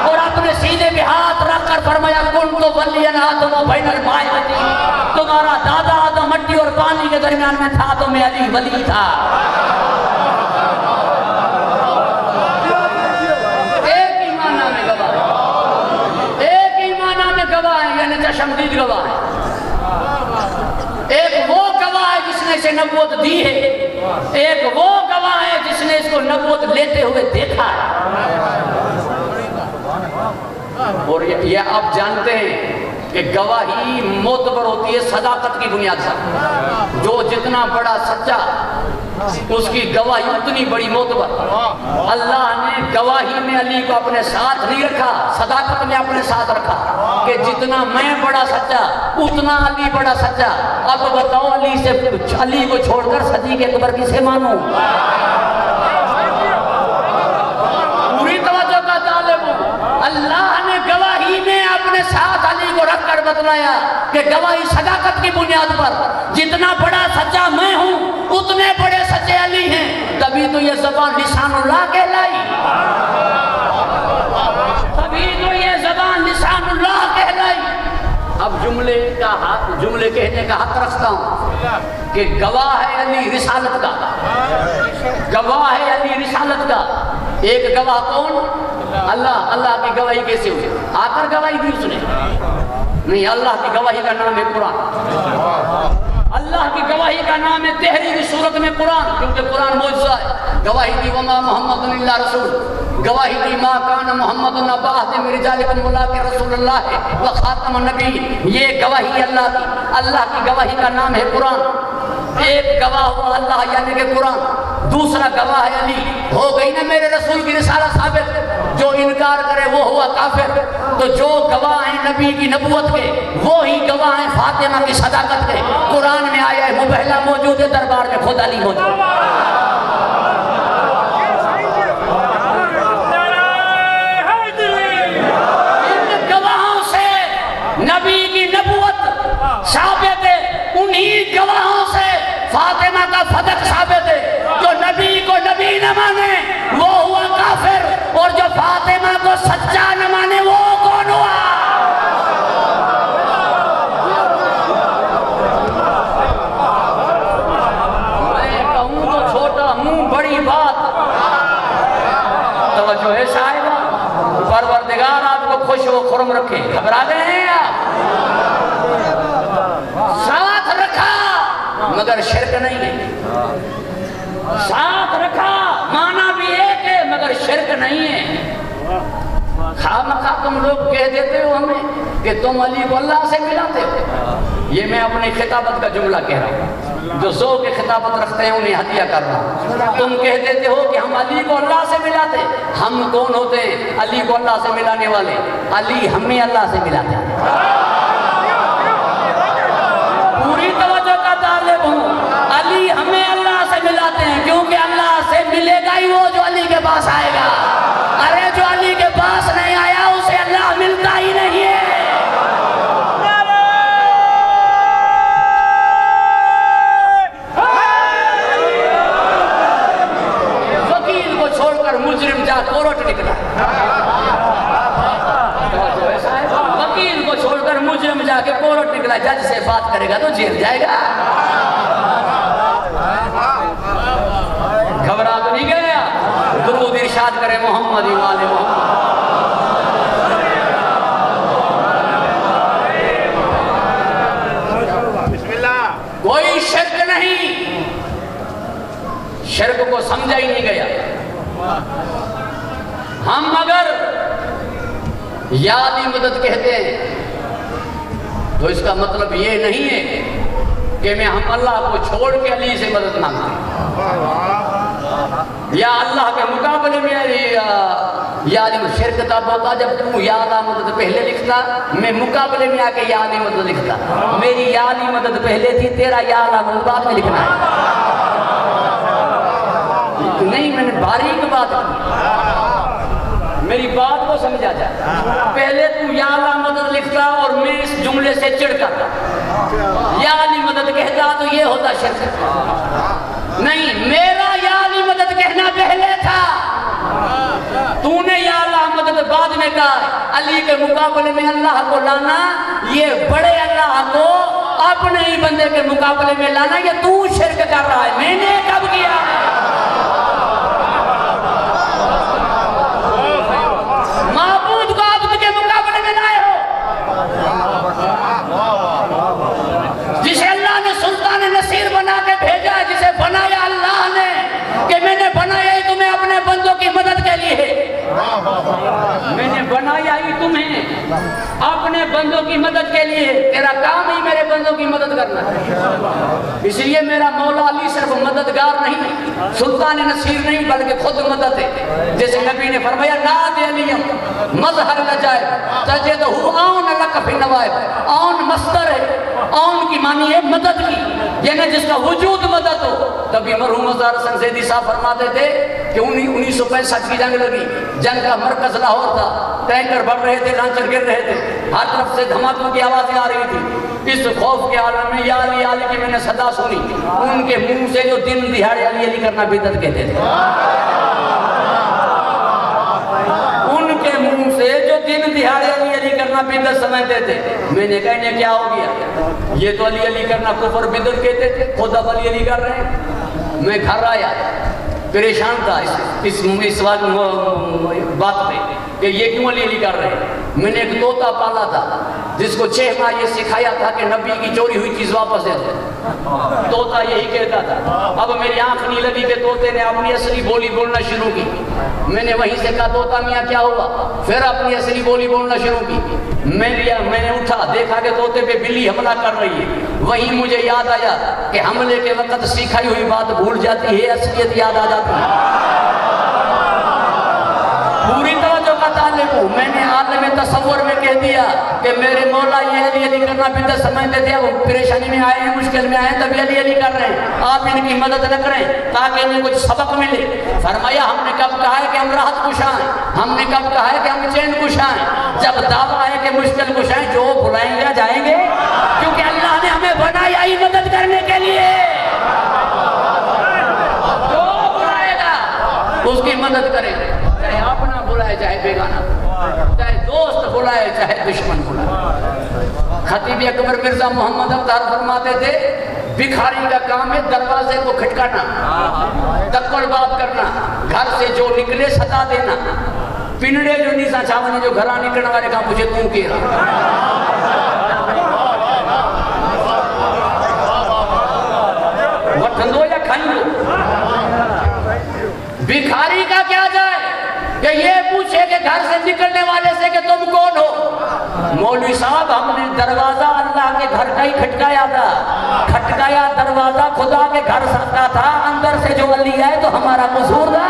اور اپنے سینے پہ ہاتھ رکھ کر فرمایا کنت ولیًا آدم بین الماء والطین، تمہارا دادا آدم مٹی اور پانی کے درمیان میں تھا تو میں علی ولی تھا۔ ایک ہی معنی میں گواہ ہے، ایک ہی معنی میں گواہ ہے، یعنی چشمدید گواہ ہے۔ ایک وہ گواہ ہے جس نے اسے نبوت دی ہے، ایک وہ گواہ ہے جس نے اس کو نبوت لیتے ہوئے دیکھا ہے۔ اور یہ آپ جانتے ہیں کہ گواہی معتبر ہوتی ہے صداقت کی بنیاد پر، جو جتنا بڑا سچا اس کی گواہی اتنی بڑی معتبر۔ اللہ نے گواہی میں علی کو اپنے ساتھ نہیں رکھا، صداقت میں اپنے ساتھ رکھا کہ جتنا میں بڑا سچا اتنا علی بڑا سچا۔ اب بتاؤ علی کو چھوڑ کر صدیق اکبر کسے مانوں؟ پوری توجہ کا طالب ہوں۔ اللہ نے گواہی میں اپنے ساتھ علی کو رکھ کر بتلایا کہ گواہی صداقت کی بنیاد پر، جتنا بڑا سچا میں ہوں اتنے بڑے سچے علی ہیں، تبھی تو یہ زبان لسان اللہ کہلائی، تبھی تو یہ زبان لسان اللہ کہلائی۔ اب جملے کہنے کا حق رکھتا ہوں کہ گواہ ہے علی رسالت کا، گواہ ہے علی رسالت کا۔ ایک گواہ کون؟ اللہ کی گواہی کیسے ہوئی؟ آ کر گواہی دی اس نے نہیں، اللہ کی گواہی کا نام ہے قرآن، اللہ کی گواہی کا نام ہے تحریری صورت میں قرآن، کیونکہ قرآن معجزہ ہے۔ گواہی دی وما محمد الا رسول، گواہی دی ما کان محمد ابا احد من رجالکم ولکن رسول اللہ وخاتم النبیین، یہ گواہی اللہ کی، اللہ کی گواہی کا نام ہے قرآن۔ ایک گواہ ہوا اللہ یعنی کہ قرآن، دوسرا گواہ ہے علی۔ ہو گئی نا میرے رسول کی رسالت ثابت، جو انکار کرے وہ ہوا کافر۔ تو جو گواہ ہیں نبی کی نبوت کے، وہی گواہ ہیں فاطمہ کی صداقت کے۔ قرآن میں آیا ہے مبہلہ موجود ہے، دربار میں خود علی موجود ہے۔ ان گواہوں سے نبی کی نبوت ثابت ہے، انہی گواہوں سے فاطمہ کا فتح ثابت ہے۔ جو نبی کو نبی نہ مانے وہ ہوا کافر، اور جو فاطمہ کو سچا نہ مانے وہ کون ہوا؟ میں کہوں تو چھوٹا ہوں، بڑی بات۔ توجہ ہے صاحبہ، پروردگار آپ کو خوش و خرم رکھے۔ گھبرا گئے ہیں آپ؟ ساتھ رکھا مگر شرک نہیں ہے، ساتھ رکھا معنی بھی ایک ہے مگر شرک نہیں ہے۔ خواہ مخواہ تم لوگ کہہ دیتے ہو ہمیں کہ تم علی کو اللہ سے ملاتے ہو، یہ میں اپنی خطابت کا جملہ کہہ رہا ہوں، جو ذوق خطابت رکھتے ہیں انہیں ہدیہ کر رہا ہوں۔ تم کہہ دیتے ہو کہ ہم علی کو اللہ سے ملاتے، ہم کون ہوتے ہیں علی کو اللہ سے ملانے والے؟ علی ہمیں اللہ سے ملاتے ہیں۔ پوری توجہ کا طالب ہوں، علی ہمیں اللہ سے ملاتے ہیں، کیونکہ اللہ سے ملے گا ہی وہ جو علی کے پاس آئے گا۔ ارے جو علی کے پاس نہیں آیا اسے اللہ ملتا ہی نہیں ہے۔ وکیل کو چھوڑ کر مجرم جا کورٹ نکلا، وکیل کو چھوڑ کر مجرم جا کے کورٹ نکلا، جج سے بات کرے گا تو جیل جائے گا۔ گھبرا تو نہیں گیا؟ درود ارشاد کرے محمد وآل محمد۔ کوئی شرک نہیں، شرک کو سمجھا ہی نہیں گیا۔ ہم اگر یا علی مدد کہتے ہیں تو اس کا مطلب یہ نہیں ہے کہ میں ہم اللہ کو چھوڑ کے علی سے مدد مانگتے ہیں، یا اللہ کے مقابلے میں یا علی مدد۔ شرک تب ہوتا جب تم یا علی مدد پہلے لکھتا، میں مقابلے میں آ کے یا علی مدد لکھتا۔ میری یا علی مدد پہلے تھی، تیرا یا علی مدد بعد میں لکھنا ہے۔ نہیں، میں نے باریک بات کی، میری بات کو سمجھا جائے۔ پہلے تو یا علی مدد لکھتا اور میں اس جملے سے چڑھتا تھا، یا علی مدد کہتا تو یہ ہوتا شرک۔ نہیں، میرا یا علی مدد کہنا پہلے تھا، تو نے یا علی مدد بعد میں کہا۔ علی کے مقابلے میں اللہ کو لانا، یہ بڑے اللہ کو اپنے ہی بندے کے مقابلے میں لانا، یہ تو شرک کر رہا ہے۔ میں نے کب کیا؟ معبود کو عبد کے مقابلے میں لائے ہو، جسے اللہ نے سلطان نصیر بنا کے بھیجا، جسے بنایا اللہ نے کہ میں نے بنایا ہی تمہیں اپنے بندوں کی مدد کے لیے، میں نے بنایا ہی تمہیں اپنے بندوں کی مدد کے لیے، تیرا کام ہی میرے بندوں کی مدد کرنا ہے۔ اس لیے میرا مولا علی صرف مددگار نہیں، سلطان نصیر نہیں، بلکہ خود مدد ہے۔ جیسے نبی نے فرمایا ناد علیم مظہر لجائب تجدہ آن لک فی نوائب۔ آن مصدر ہے، آن کی معنی ہے مدد کی، یعنی جس کا وجود مدد ہو۔ تبھی مرحوم مزار حسن زیدی صاحب فرماتے تھے کہ 1965 کی جنگ لگی، جنگ کا مرکز لاہور تھا، ٹینکر بڑھ رہے تھے، لانچر گر رہے تھے، ہر طرف سے دھماکوں کی آوازیں آ رہی تھی۔ اس خوف کے عالم میں یا علی علی کی میں نے صدا سنی، ان کے منہ سے جو دن دہاڑے علی علی کرنا بدعت کہتے تھے، ان کے منہ سے جو دن دہاڑے علی علی کرنا بدعت سمجھتے تھے۔ میں نے کہا انہیں کیا ہو گیا؟ یہ تو علی علی کرنا کفر بدعت کہتے تھے، خود اب علی علی کر رہے ہیں۔ میں گھر آیا، پریشان تھا اس بات پہ کہ یہ کیوں علی علی کر رہے ہیں۔ میں نے ایک طوطا پالا تھا جس کو 6 ماہ یہ سکھایا تھا کہ نبی کی چوری ہوئی چیز واپس دے دے، طوطا یہی کہتا تھا۔ اب میری آنکھ نہیں لگی کہ طوطے نے اپنی اصلی بولی بولنا شروع کی۔ میں نے وہیں سے کہا طوطا میاں کیا ہوا؟ پھر اپنی اصلی بولی بولنا شروع کی۔ میں نے اٹھا، دیکھا کہ طوطے پہ بلی حملہ کر رہی ہے۔ وہیں مجھے یاد آیا کہ حملے کے وقت سکھائی ہوئی بات بھول جاتی ہے، اصلیت یاد آ جاتی ہے۔ پوری توجہ کا طالب ہوں، میں نے عالم تصور میں کہہ دیا کہ میرے مولا یہ علی علی کرنا بدعت سمجھتے تھے، وہ پریشانی میں آئے ہیں، مشکل میں آئے ہیں، تبھی علی علی کر رہے ہیں۔ آپ ان کی مدد نہ کریں تاکہ انہیں کچھ سبق ملے۔ فرمایا ہم نے کب کہا ہے کہ ہم راحت کشائیں، ہم نے کب کہا ہے کہ ہم چین کشائیں؟ جب دعویٰ ہے کہ مشکل کشائیں، جو بلائیں گے جائیں گے، کیونکہ اللہ نے ہمیں بنایا ہی مدد کرنے کے لیے۔ جو بلائے گا اس کی مدد کریں گے، چاہے اپنا بلائے چاہے بیگانہ، چاہے دوست بلائے چاہے دشمن بلائے۔ خطیب اکبر مرزا محمد ابتار فرماتے تھے بھکاری کا کام ہے دروازے کو کھٹکانا، تکڑ بات کرنا، گھر سے جو نکلے ستا دینا۔ پنڈے جو نیسا چاونے جو گھرا نکلنے والے کہاں پوچھے توں کی رہا، وٹھن دو یا کھائیں دو۔ بھکاری کا کیا جائے کہ یہ پوچھے کہ گھر سے نکلنے والے سے کہ تم کون ہو؟ مولوی صاحب ہم نے دروازہ اللہ کے گھر گھر کا ہی کھٹکایا تھا، کھٹکایا دروازہ خدا کے گھر سکتا تھا، اندر سے جو علی آئے تو ہمارا قصور تھا،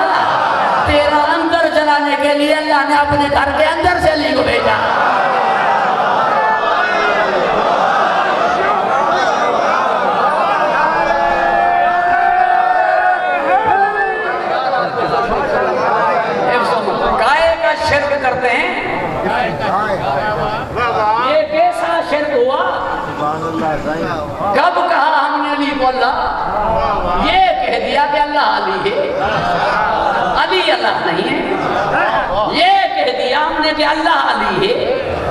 تیرا اندر جلانے کے لیے اللہ نے اپنے گھر کے اندر سے علی کو بھیجا۔ گائے کا شرک کرتے ہیں، یہ کیسا شرک ہوا؟ کب کہا ہم نے علی کو اللہ؟ یہ کہہ دیا کہ اللہ علی ہے، علی اللہ نہیں ہے۔ یہ کہہ دیا ہم نے کہ اللہ علی ہے،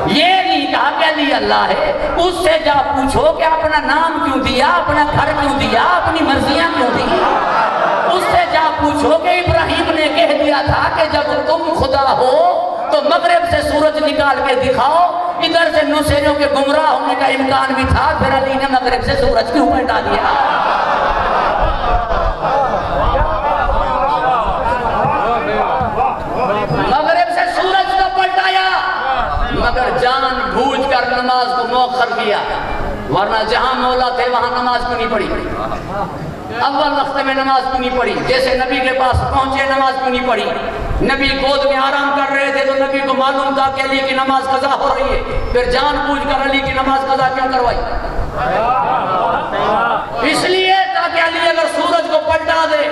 یہ نہیں کہا کہ علی اللہ ہے۔ اس سے جا پوچھو کہ اپنا نام کیوں دیا، اپنا گھر کیوں دیا، اپنی مرضیاں کیوں دی۔ اس سے جا پوچھو کہ ابراہیم نے کہہ دیا تھا کہ جب تم خدا ہو تو مغرب سے سورج نکال کے دکھاؤ، ادھر سے نوسیروں کے گمراہ ہونے کا امکان بھی تھا، پھر علی نے مغرب سے سورج کیوں ہٹا دیا؟ مغرب سے سورج کو پلٹایا، مگر جان بوجھ کر نماز کو مؤخر کیا، ورنہ جہاں مولا تھے وہاں نماز کیوں نہیں پڑھی؟ اول وقت میں نماز کیوں نہیں پڑھی؟ جیسے نبی کے پاس پہنچے نماز کیوں نہیں پڑھی؟ نبی گود میں آرام کر رہے تھے تو نبی کو معلوم تھا کہ علی کی نماز قضا ہو رہی ہے، پھر جان بوجھ کر علی کی نماز قضا کیوں کروائی؟ اس لیے تاکہ علی اگر سورج کو پلٹا دے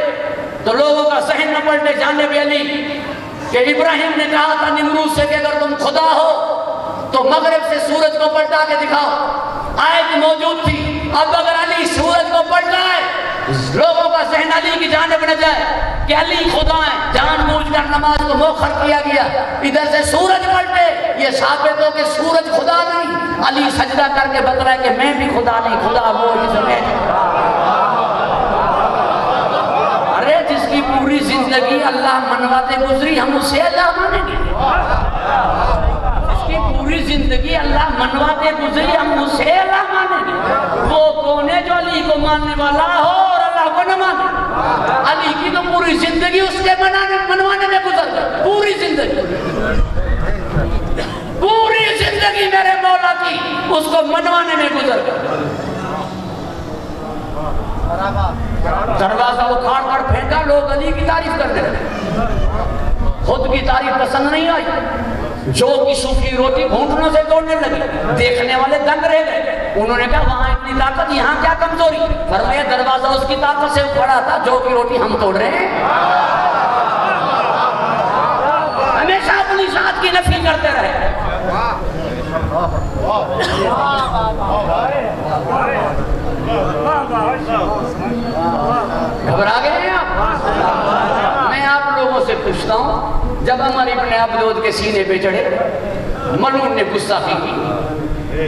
تو لوگوں کا ذہن نہ پلٹے جانب علی کہ ابراہیم نے کہا تھا نمرود سے کہ اگر تم خدا ہو تو مغرب سے سورج کو پلٹا کے دکھاؤ، آیت موجود تھی۔ اب اگر علی سورج کو پلٹائے لوگوں کا ذہن علی کی جانب نہ جائے کہ علی خدا ہے، جان بوجھ کر نماز کو مؤخر کیا گیا، ادھر سے سورج پلٹے، یہ ثابت ہو کہ سورج خدا نہیں۔ علی سجدہ کر کے بتلائے کہ میں بھی خدا نہیں، خدا وہ جس میں جس کی پوری زندگی اللہ منواتے گزری، ہم اسے اللہ مانیں گے؟ جس کی پوری زندگی اللہ منواتے گزری، ہم اسے اللہ مانیں گے؟ وہ کون ہے جو علی کو ماننے والا ہو اور اللہ کو نہ مانے؟ علی کی تو پوری زندگی اس کے منوانے میں گزر گئی، پوری زندگی، پوری زندگی میرے مولا کی اس کو منوانے میں گزر گئی۔ دروازہ اکھاڑ کر پھینکا، لوگ علی کی تعریف کرنے لگے، خود کی تعریف پسند نہیں آئی، جو کی سوکھی روٹی گھونٹنوں سے توڑنے لگی، دیکھنے والے دنگ رہ گئے۔ انہوں نے کہا وہاں اتنی طاقت، یہاں کیا کمزوری؟ فرمایا دروازہ اس کی طاقت سے اکھڑا تھا، جو کی روٹی ہم توڑ رہے ہیں۔ ہمیشہ اپنی ذات کی نفی کرتے رہے۔ گھبرا گئے ہیں آپ؟ میں آپ لوگوں سے پوچھتا ہوں، جب عمر ابن عبدود کے سینے پہ چڑھے، ملعون نے گستاخی کی،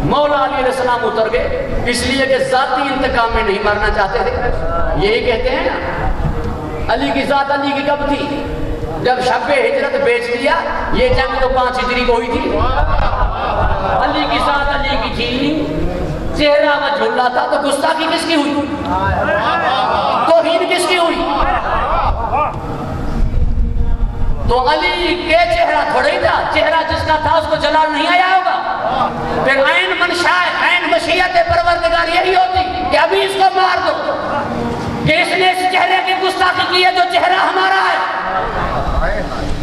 مولا علیہ السلام اتر گئے، اس لیے کہ ذاتی انتقام میں نہیں مرنا چاہتے تھے۔ یہی کہتے ہیں نا، علی کی ذات علی کی کب تھی؟ جب شب ہجرت بیچ دیا، یہ جنگ تو 5 ہجری کو ہوئی تھی۔ علی کی ذات علی کی تھی، چہرہ وجہ اللہ تھا، تو گستاخی کس کی ہوئی؟ توہین کس کی ہوئی؟ تو علی کے چہرہ تھوڑا ہی تھا، چہرہ جس کا تھا اس کو جلال نہیں آیا ہوگا؟ پھر عین منشاء، عین مشیت پروردگار یہی ہوتی کہ ابھی اس کو مار دو، کہ اس نے اس چہرے کی گستاخی کی ہے جو چہرہ ہمارا ہے،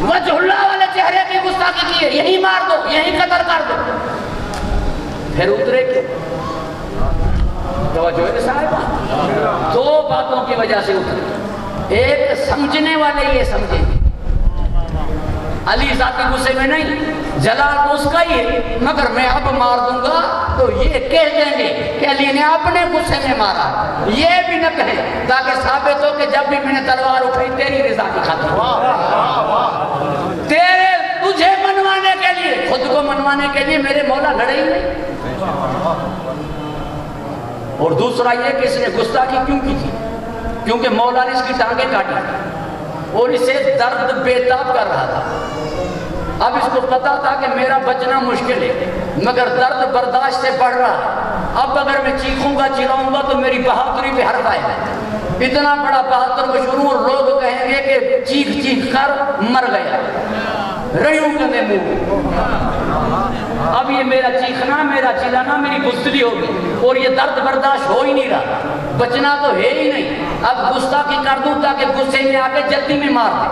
وجہ اللہ والے چہرے کی گستاخی کی ہے، یہی مار دو، یہی قتل کر دو۔ پھر اترے کیوں؟ توجہ ہے صاحبہ، 2 باتوں کی وجہ سے اترے۔ ایک، سمجھنے والے یہ سمجھیں علی ذاتی غصے میں نہیں، جلال تو اس کا ہی ہے، مگر میں اب مار دوں گا تو یہ کہہ دیں گے کہ علی نے اپنے غصے میں مارا، یہ بھی نہ کہیں تاکہ ثابت ہو کہ جب بھی میں نے تلوار اٹھائی تیری رضا کی خاطر، تجھے منوانے کے لیے، خود کو منوانے کے لیے میرے مولا لڑے ہی نہیں۔ اور دوسرا یہ کہ اس نے گستاخی کیوں کی تھی؟ کیونکہ مولا نے اس کی ٹانگیں کاٹی اور اسے درد بےتاب کر رہا تھا۔ اب اس کو پتا تھا کہ میرا بچنا مشکل ہے، مگر درد برداشت سے بڑھ رہا ہے۔ اب اگر میں چیخوں گا چلاؤں گا تو میری بہادری پہ حرف آئے گا، اتنا بڑا بہادر مشہور، اور لوگ کہیں گے کہ چیخ چیخ کر مر گیا، ریوں کنے منہ۔ اب یہ میرا چیخنا، میرا چلانا، میری بزدلی ہوگی اور یہ درد برداشت ہو ہی نہیں رہا، بچنا تو ہے ہی نہیں، اب گستاخی کر دوں تاکہ غصے میں آ کے جلدی میں مار دے،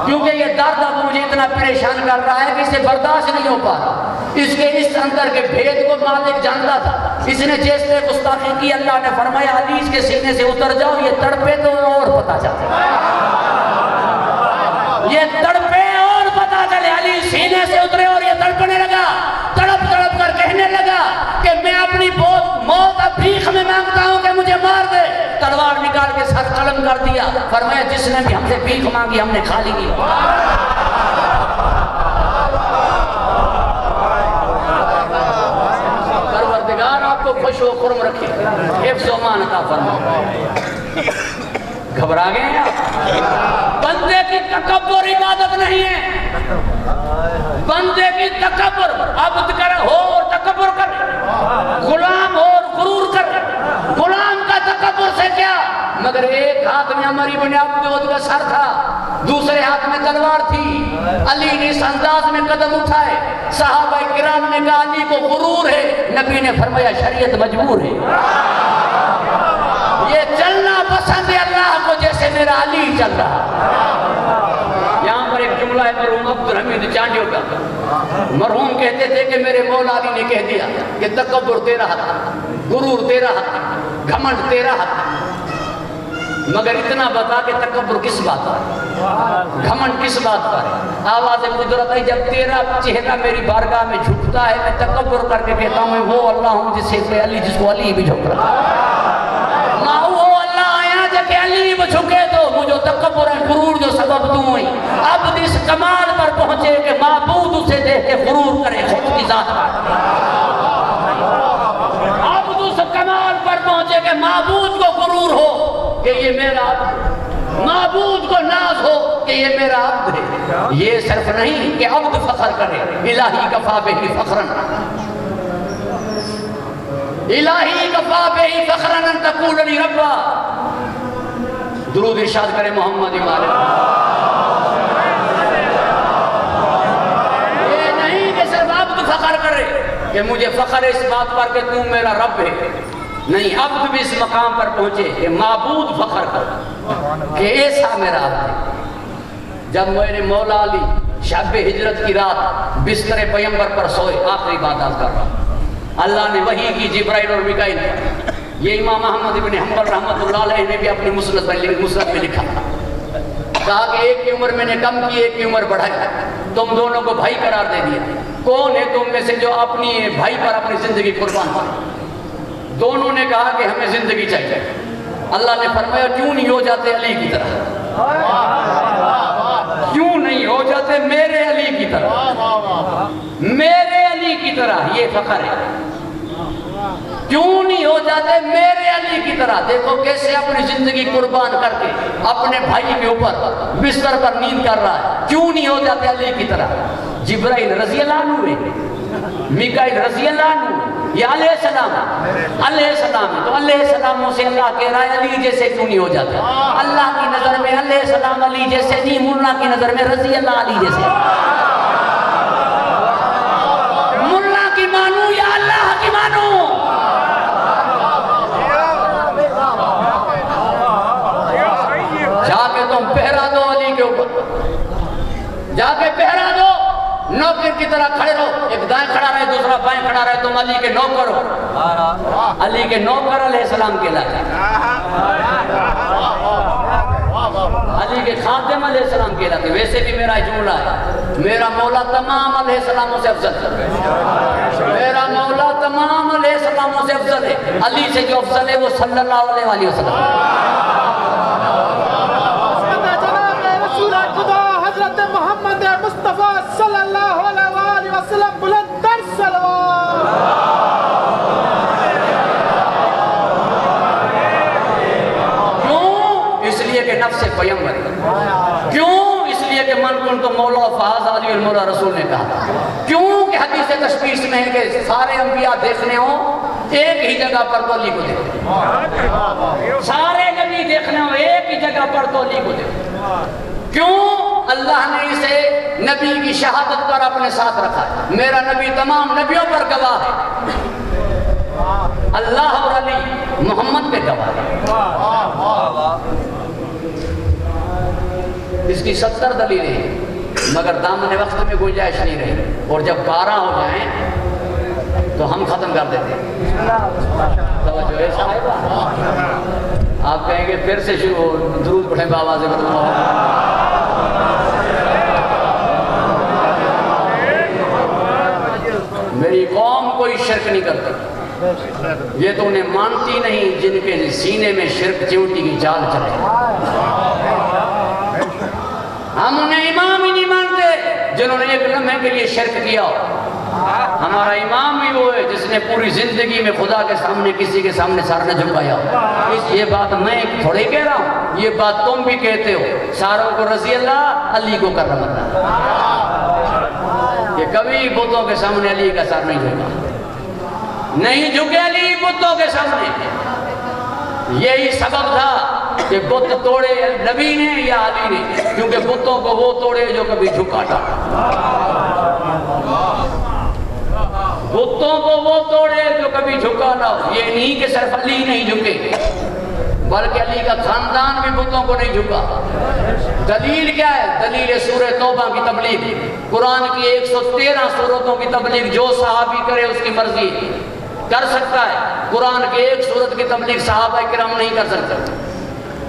کیونکہ یہ درد اب مجھے اتنا پریشان کر رہا ہے کہ اسے برداشت نہیں ہو پا رہا۔ اس کے اس اندر کے بھید کو مالک جانتا تھا، اس نے جیسے گستاخی کی اللہ نے فرمایا علی اس کے سینے سے اتر جاؤ، یہ تڑپے تو اور پتہ چلتا، یہ تڑپے اور پتہ چلے۔ علی سینے سے اترے اور یہ تڑپنے لگا، تڑپ تڑپ کر کہنے لگا کہ میں اپنی موت اب بھیک میں مانگتا ہوں کہ مجھے مار دے۔ تلوار نکال کے سر قلم کر دیا، فرمایا جس نے بھی ہم سے بھیک مانگی ہم نے کھا لی۔ پروردگار آپ کو خوش و خرم رکھے، حفظ و امان عطا فرمائے۔ گھبرا گئے ہیں آپ؟ بندے کی تکبر عبادت نہیں ہے، بندے کی تکبر عبد کر ہو اور تکبر کر، غلام ہو اور غرور کر۔ غلام کا تکبر سے کیا؟ مگر ایک ہاتھ میں عمر بن عبد کا سر تھا، دوسرے ہاتھ میں تلوار تھی۔ علی نے اس انداز میں قدم اٹھائے، صحابہ کرام نے کہا علی کو غرور ہے، نبی نے فرمایا شریعت مجبور ہے، یہ چلنا پسند ہے اللہ کو جیسے میرا علی چل رہا۔ یہاں پر ایک جملہ ہے مرحوم عبدالحمید چانڈیو کا، مرحوم کہتے تھے کہ میرے مولا علی نے کہہ دیا کہ تکبر تیرا حق، غرور تیرا حق، گھمنڈ تیرا حق، مگر اتنا بتا کہ تکبر کس بات پر، گھمنڈ کس بات پر؟ آواز قدرت ہے جب تیرا چہرہ میری بارگاہ میں جھکتا ہے میں تکبر کر کے کہتا ہوں میں وہ اللہ ہوں جس سے علی جس کو علی بھی جھک رہا ہے، ماں وہ اللہ آیا جب کہ علی بھی جھکے تو مجھے تکبر ہے غرور جو سبب دوں ہوئی۔ اب اس کمال پر پہنچے کہ معبود اسے دیکھ کے غرور کرے خود کی ذات پر، اب اس کمال پر پہنچے کہ معبود کو غرور ہو کہ یہ میرا عبد، معبود کو ناز ہو کہ یہ میرا عبد ہے۔ یہ صرف نہیں کہ عبد فخر کرے، الہی کفا بہ فخرن، الہی کفا بہ فخرن ان تقول لی ربا۔ درود ارشاد کرے محمد مالک۔ یہ نہیں کہ صرف عبد فخر کرے کہ مجھے فخر ہے اس بات پر کہ تم میرا رب ہے، نہیں، عبد بھی اس مقام پر پہنچے کہ معبود فخر کر کہ ایسا میرا عبد ہے۔ جب میرے مولا علی شب ہجرت کی رات بستر پیمبر پر سوئے، آخری بات آج کر رہا ہوں، اللہ نے وحی کی جبرائیل اور میکائیل پر۔ یہ امام احمد بن حنبل رحمۃ اللہ علیہ نے بھی اپنی مسند میں لکھا، کہا کہ ایک کی عمر میں نے کم کی، ایک کی عمر بڑھائی، تم دونوں کو بھائی قرار دے دیا، کون ہے تم میں سے جو اپنی بھائی پر اپنی زندگی قربان کرے؟ دونوں نے کہا کہ ہمیں زندگی چاہیے۔ اللہ نے فرمایا کیوں نہیں ہو جاتے علی کی طرح، کیوں نہیں ہو جاتے میرے علی کی طرح، میرے علی کی طرح، یہ فخر ہے، کیوں نہیں ہو جاتے میرے علی کی طرح؟ دیکھو کیسے اپنی زندگی قربان کر کے اپنے بھائی کے اوپر بستر پر نیند کر رہا ہے، کیوں نہیں ہو جاتے علی کی طرح؟ جبرائیل رضی اللہ عنہ ہے، میکائیل رضی اللہ عنہ، یہ علیہ السلام ہے، تو علیہ السلاموں سے اللہ کہہ رہا ہے علی جیسے کیوں نہیں ہو جاتا؟ اللہ کی نظر میں علیہ السلام علی جیسے نہیں، ملا کی نظر میں رضی اللہ علی جیسے۔ ملا کی مانو یا اللہ کی مانو؟ جا کے تم پہرا دو علی کے اوپر، جا کے پہرا دو، نوکر کی طرح کھڑے رہو، ایک دائیں کھڑا رہے دوسرا بائیں کھڑا رہے، تم علی کے نوکر ہو، علی کے نوکر علیہ السلام کہلاتے ہیں، علی کے خادم علیہ السلام کہلاتے ہیں۔ ویسے بھی میرا جملہ ہے، میرا مولا تمام علیہ السلاموں سے افضل ہے، میرا مولا تمام علیہ السلاموں سے افضل ہے، علی سے جو افضل ہے وہ صلی اللہ علیہ وسلم۔ حضرت محمد مصطفیٰ صلی اللہ علیہ وسلم بلند تر صلوات۔ کیوں؟ اس لیے کہ نفس پیمبر ہے، کیوں؟ اس لیے کہ من کن تو مولا فہذا علی المولا رسول نے کہا، کیوں کہ حدیث تشخیص میں ہے کہ سارے انبیاء دیکھنے ہوں ایک ہی جگہ پر تو علی کو دیکھتے، سارے نبی دیکھنے ہوں ایک ہی جگہ پر تو علی کو دیکھتے، کیوں؟ اللہ نے اسے نبی کی شہادت پر اپنے ساتھ رکھا ہے. میرا نبی تمام نبیوں پر گواہ ہے. اللہ اور علی محمد پہ گواہ ہے. اس کی 70 دلیلیں ہیں مگر دامن وقت میں گنجائش نہیں رہی. اور جب 12 ہو جائیں تو ہم ختم کر دیتے ہیں. توجہ ہے صاحبہ. آپ کہیں گے پھر سے شروع ہو, درود پڑھیں بآواز بلند. میری قوم کوئی شرک نہیں کرتی. یہ تو انہیں مانتی نہیں جن کے سینے میں شرک چیونٹی کی جال چلے. ہم انہیں امام ہی نہیں مانتے جنہوں نے ایک لمحے کے لیے شرک کیا. ہمارا امام بھی وہ ہے جس نے پوری زندگی میں خدا کے سامنے کسی کے سامنے سر نہ جھکایا. یہ بات میں تھوڑے کہہ رہا ہوں, یہ بات تم بھی کہتے ہو. ساروں کو رضی اللہ, علی کو کرم اللہ. کہ کبھی بتوں کے سامنے علی کا سر نہیں جھکا, نہیں جھکے علی بتوں کے سامنے. یہی سبب تھا کہ بت توڑے نبی نے یا علی نے, کیونکہ بتوں کو وہ توڑے جو کبھی جھکا تھا. بتوں کو وہ توڑے جو کبھی جھکا نہ ہو. یہ نہیں کہ صرف علی نہیں جھکے, بلکہ علی کا خاندان بھی بتوں کو نہیں جھکا. دلیل کیا ہے؟ دلیل سورہ توبہ کی تبلیغ. قرآن کی 113 سورتوں کی تبلیغ جو صحابی کرے اس کی مرضی کر سکتا ہے. قرآن کی ایک سورت کی تبلیغ صحابہ کرام نہیں کر سکتے.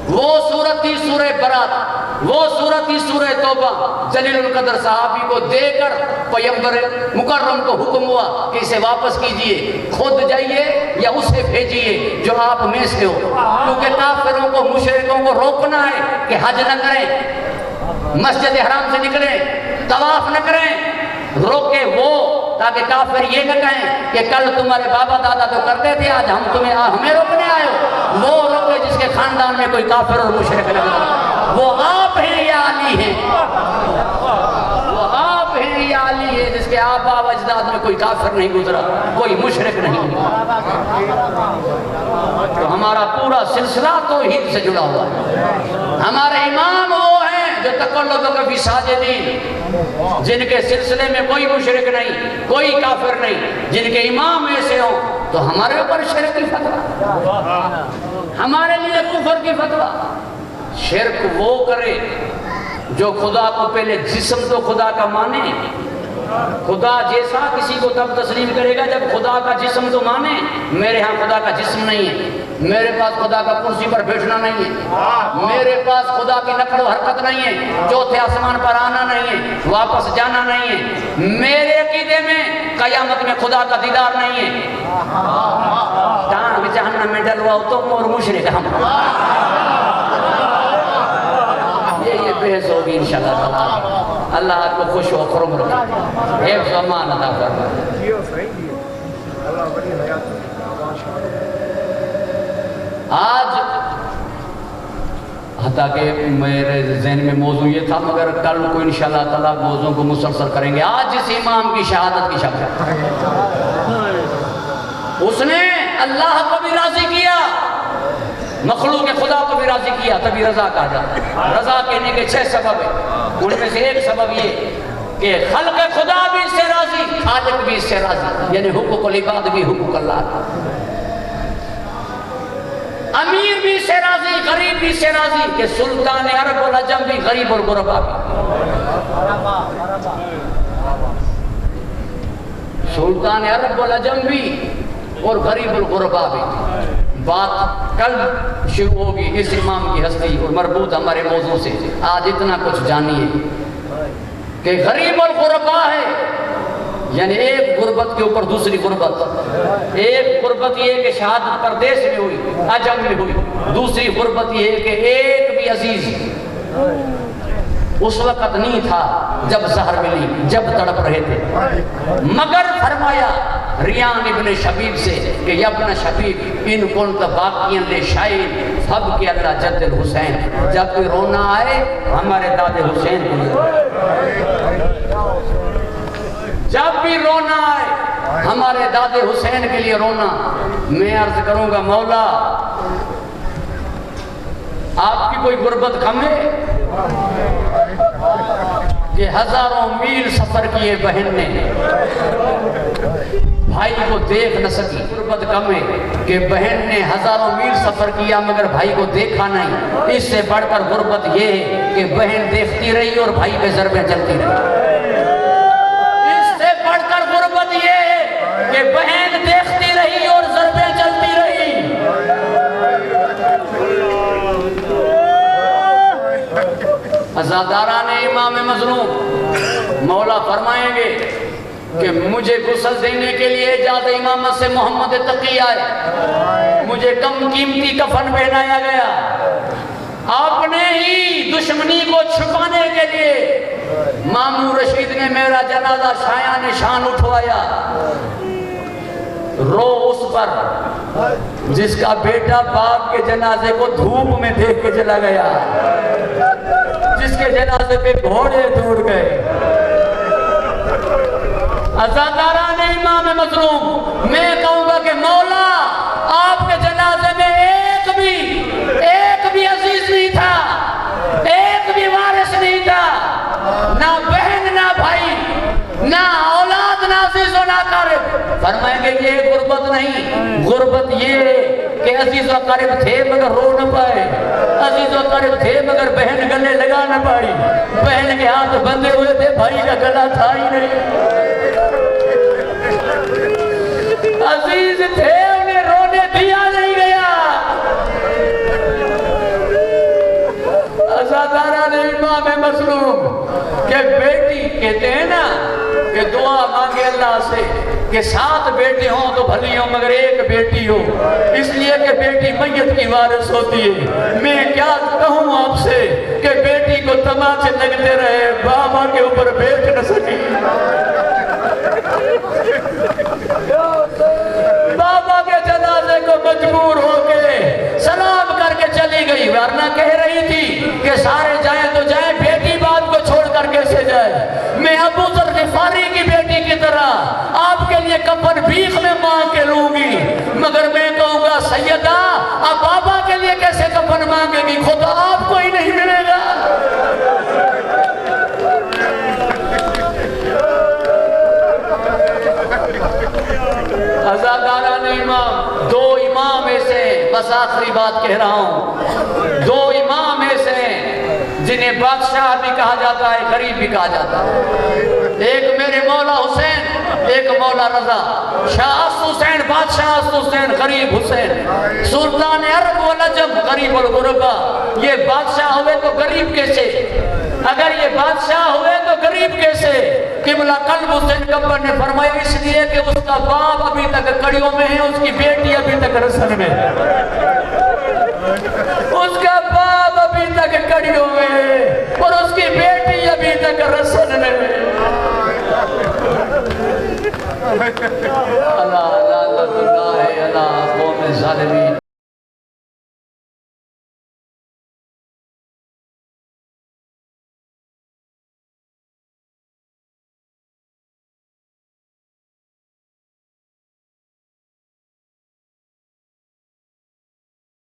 وہ سورت تھی سورہ برات, وہ سورت تھی سورہ توبہ. جلیل القدر صحابی کو دے کر پیغمبر مکرم کو حکم ہوا کہ اسے واپس کیجئے, خود جائیے یا اسے بھیجئے جو آپ میں سے ہو. کیونکہ کافروں کو, مشرکوں کو روکنا ہے کہ حج نہ کریں, مسجد حرام سے نکلیں, طواف نہ کریں. روکے وہ تاکہ کافر یہ نہ کہیں کہ کل تمہارے بابا دادا تو کرتے تھے, آج ہم ہمیں روکنے آئے ہو. وہ روکے جس کے خاندان میں کوئی کافر اور مشرک نہ ہو. وہ آپ ہیں یا علی ہیں, وہ آپ ہیں یا علی ہے جس کے آبا و اجداد میں کوئی کافر نہیں گزرا, کوئی مشرک نہیں. تو ہمارا پورا سلسلہ توحید سے جڑا ہوا ہے. ہمارے امام وہ ہیں جو تقلب کبھی ساجدین, جن کے سلسلے میں کوئی مشرک نہیں, کوئی کافر نہیں. جن کے امام ایسے ہوں تو ہمارے اوپر شرک کی فتویٰ, ہمارے لیے کفر کی فتویٰ. شرک وہ کرے جو خدا کو پہلے جسم تو خدا کا مانے. خدا جیسا کسی کو تب تسلیم کرے گا جب خدا کا جسم تو مانے. میرے ہاں خدا کا جسم نہیں ہے, میرے پاس خدا کا کرسی پر بیٹھنا نہیں ہے, میرے پاس خدا کی نقل و حرکت نہیں ہے, چوتھے آسمان پر آنا نہیں ہے, واپس جانا نہیں ہے. میرے عقیدے میں قیامت میں خدا کا دیدار نہیں ہے. ٹانگ جہنم میں ڈلواؤ تم اور مشرک ہم. یہ بحث ہوگی انشاءاللہ تعالی. اللہ آپ کو خوش و خرم رکھے, حفظ و امان عطا فرمائے. آج حتیٰ کہ میرے ذہن میں موضوع یہ تھا مگر کل کو انشاءاللہ تعالی موضوع کو مسلسل کریں گے. آج جس امام کی شہادت کی شب ہے, اس نے اللہ کو بھی راضی کیا, مخلوق خدا کو بھی راضی کیا, تبھی رضا کہا جاتا ہے. رضا کہنے کے 6 سبب ہیں. ان میں سے ایک سبب یہ کہ خلق خدا بھی اس سے راضی, خالق بھی اس سے راضی, یعنی حقوق العباد بھی حقوق اللہ. امیر بھی اس سے راضی, غریب بھی اس سے راضی, کہ سلطان عرب والعجم بھی, غریب اور غربا بھی. سلطان عرب والعجم بھی اور غریب الغربا بھی. بات کل شروع ہوگی اس امام کی ہستی اور مربوط ہمارے موضوع سے. آج اتنا کچھ جانیے کہ غریب الغربا ہے, یعنی ایک غربت کے اوپر دوسری غربت. ایک غربت یہ کہ شہادت پردیس میں ہوئی, عجم میں ہوئی. دوسری غربت یہ کہ ایک بھی عزیز اس وقت نہیں تھا جب زہر ملی, جب تڑپ رہے تھے. مگر فرمایا ریان ابن شبیب سے کہ یا ابن شبیب ان کنت باقین لے شائن فب کے اللہ جد الحسین. جب کوئی رونا آئے ہمارے داد حسین کو, جب بھی رونا آئے ہمارے داد حسین کے لیے رونا. میں عرض کروں گا مولا آپ کی کوئی غربت کم ہے؟ کہ ہزاروں میل سفر کیے بہن نے، بھائی کو دیکھ نہ سکی۔ غربت کم ہے کہ بہن نے ہزاروں میل سفر کیا مگر بھائی کو دیکھا نہیں۔ اس سے بڑھ کر غربت یہ ہے کہ بہن دیکھتی رہی اور بھائی پہ ضربیں چلتی رہی۔ اس سے بڑھ کر غربت یہ ہے کہ بہن دیکھتی رہی اور ضربیں چلتی رہی۔ عزاداران امام مظلوم، مولا فرمائیں گے کہ مجھے غسل دینے کے لیے اجازت امامت سے محمد تقی آئے، مجھے کم قیمتی کفن پہنایا گیا، آپ نے ہی دشمنی کو چھپانے کے لیے ماموں رشید نے میرا جنازہ شایان شان اٹھوایا۔ رو اس پر جس کا بیٹا باپ کے جنازے کو دھوپ میں دیکھ کے چلا گیا، جس کے جنازے پہ گھوڑے دوڑ گئے۔ عزاداران امام مظلوم، میں کہوں گا کہ مولا آپ کے جنازے میں ایک بھی عزیز نہیں تھا، ایک بھی وارث نہیں تھا، نہ بہن نہ بھائی نہ اولاد نہ عزیز و نہ قارب۔ فرمائیں گے یہ غربت نہیں، غربت یہ کہ عزیز و قارب تھے مگر رو نہ پائے، عزیز و قارب تھے مگر بہن گلے لگا نہ پائی، بہن کے ہاتھ بندھے ہوئے تھے بھائی کا گلا تھا ہی نہیں۔ عزیز تھے انہیں رونے دیا نہیں گیا۔ عزاداران امام مظلوم کہ بیٹی کہتے ہیں نا کہ دعا مانگے اللہ سے کہ 7 بیٹے ہوں تو بھلی ہوں مگر ایک بیٹی ہو، اس لیے کہ بیٹی میت کی وارث ہوتی ہے۔ میں کیا کہوں آپ سے کہ بیٹی کو تماچے لگتے رہے، بابا کے اوپر بیٹھ نہ سکی، بابا کے جنازے کو مجبور ہو کے سلام کر کے چلی گئی، ورنہ کہہ رہی تھی کہ سارے جائیں تو جائیں، بیٹی باپ کو چھوڑ کر کیسے جائے۔ میں ابو ذر غفاری کی بیٹی کی طرح آپ کے لیے کفن بھیک میں مانگ کے لوں گی، مگر میں کہوں گا سیدہ اب بابا کے لیے کیسے کفن مانگے گی، خدا آپ کو ہی نہیں ملے گا۔ عزاداران امام، 2 امام ایسے ہیں، بس آخری بات کہہ رہا ہوں، 2 امام ایسے ہیں جنہیں بادشاہ بھی کہا جاتا ہے، غریب بھی کہا جاتا ہے۔ ایک میرے مولا حسین، ایک مولا رضا۔ شاہ حسین بادشاہ حسین، غریب حسین، سلطان عرب والعجم، غریب الغربا۔ یہ بادشاہ ہوئے تو غریب کیسے؟ اگر یہ بادشاہ ہوئے تو غریب کیسے؟ قبلہ قلب حسین کمبر نے فرمایا اس لیے کہ اس کا باپ ابھی تک کڑیوں میں ہے، اس کی بیٹی ابھی تک رسن میں ہے۔ اس کا باپ ابھی تک کڑیوں میں ہے اور اس کی بیٹی ابھی تک رسن میں ہے۔ اللہ اللہ اللہ اللہ قوم ظالمین۔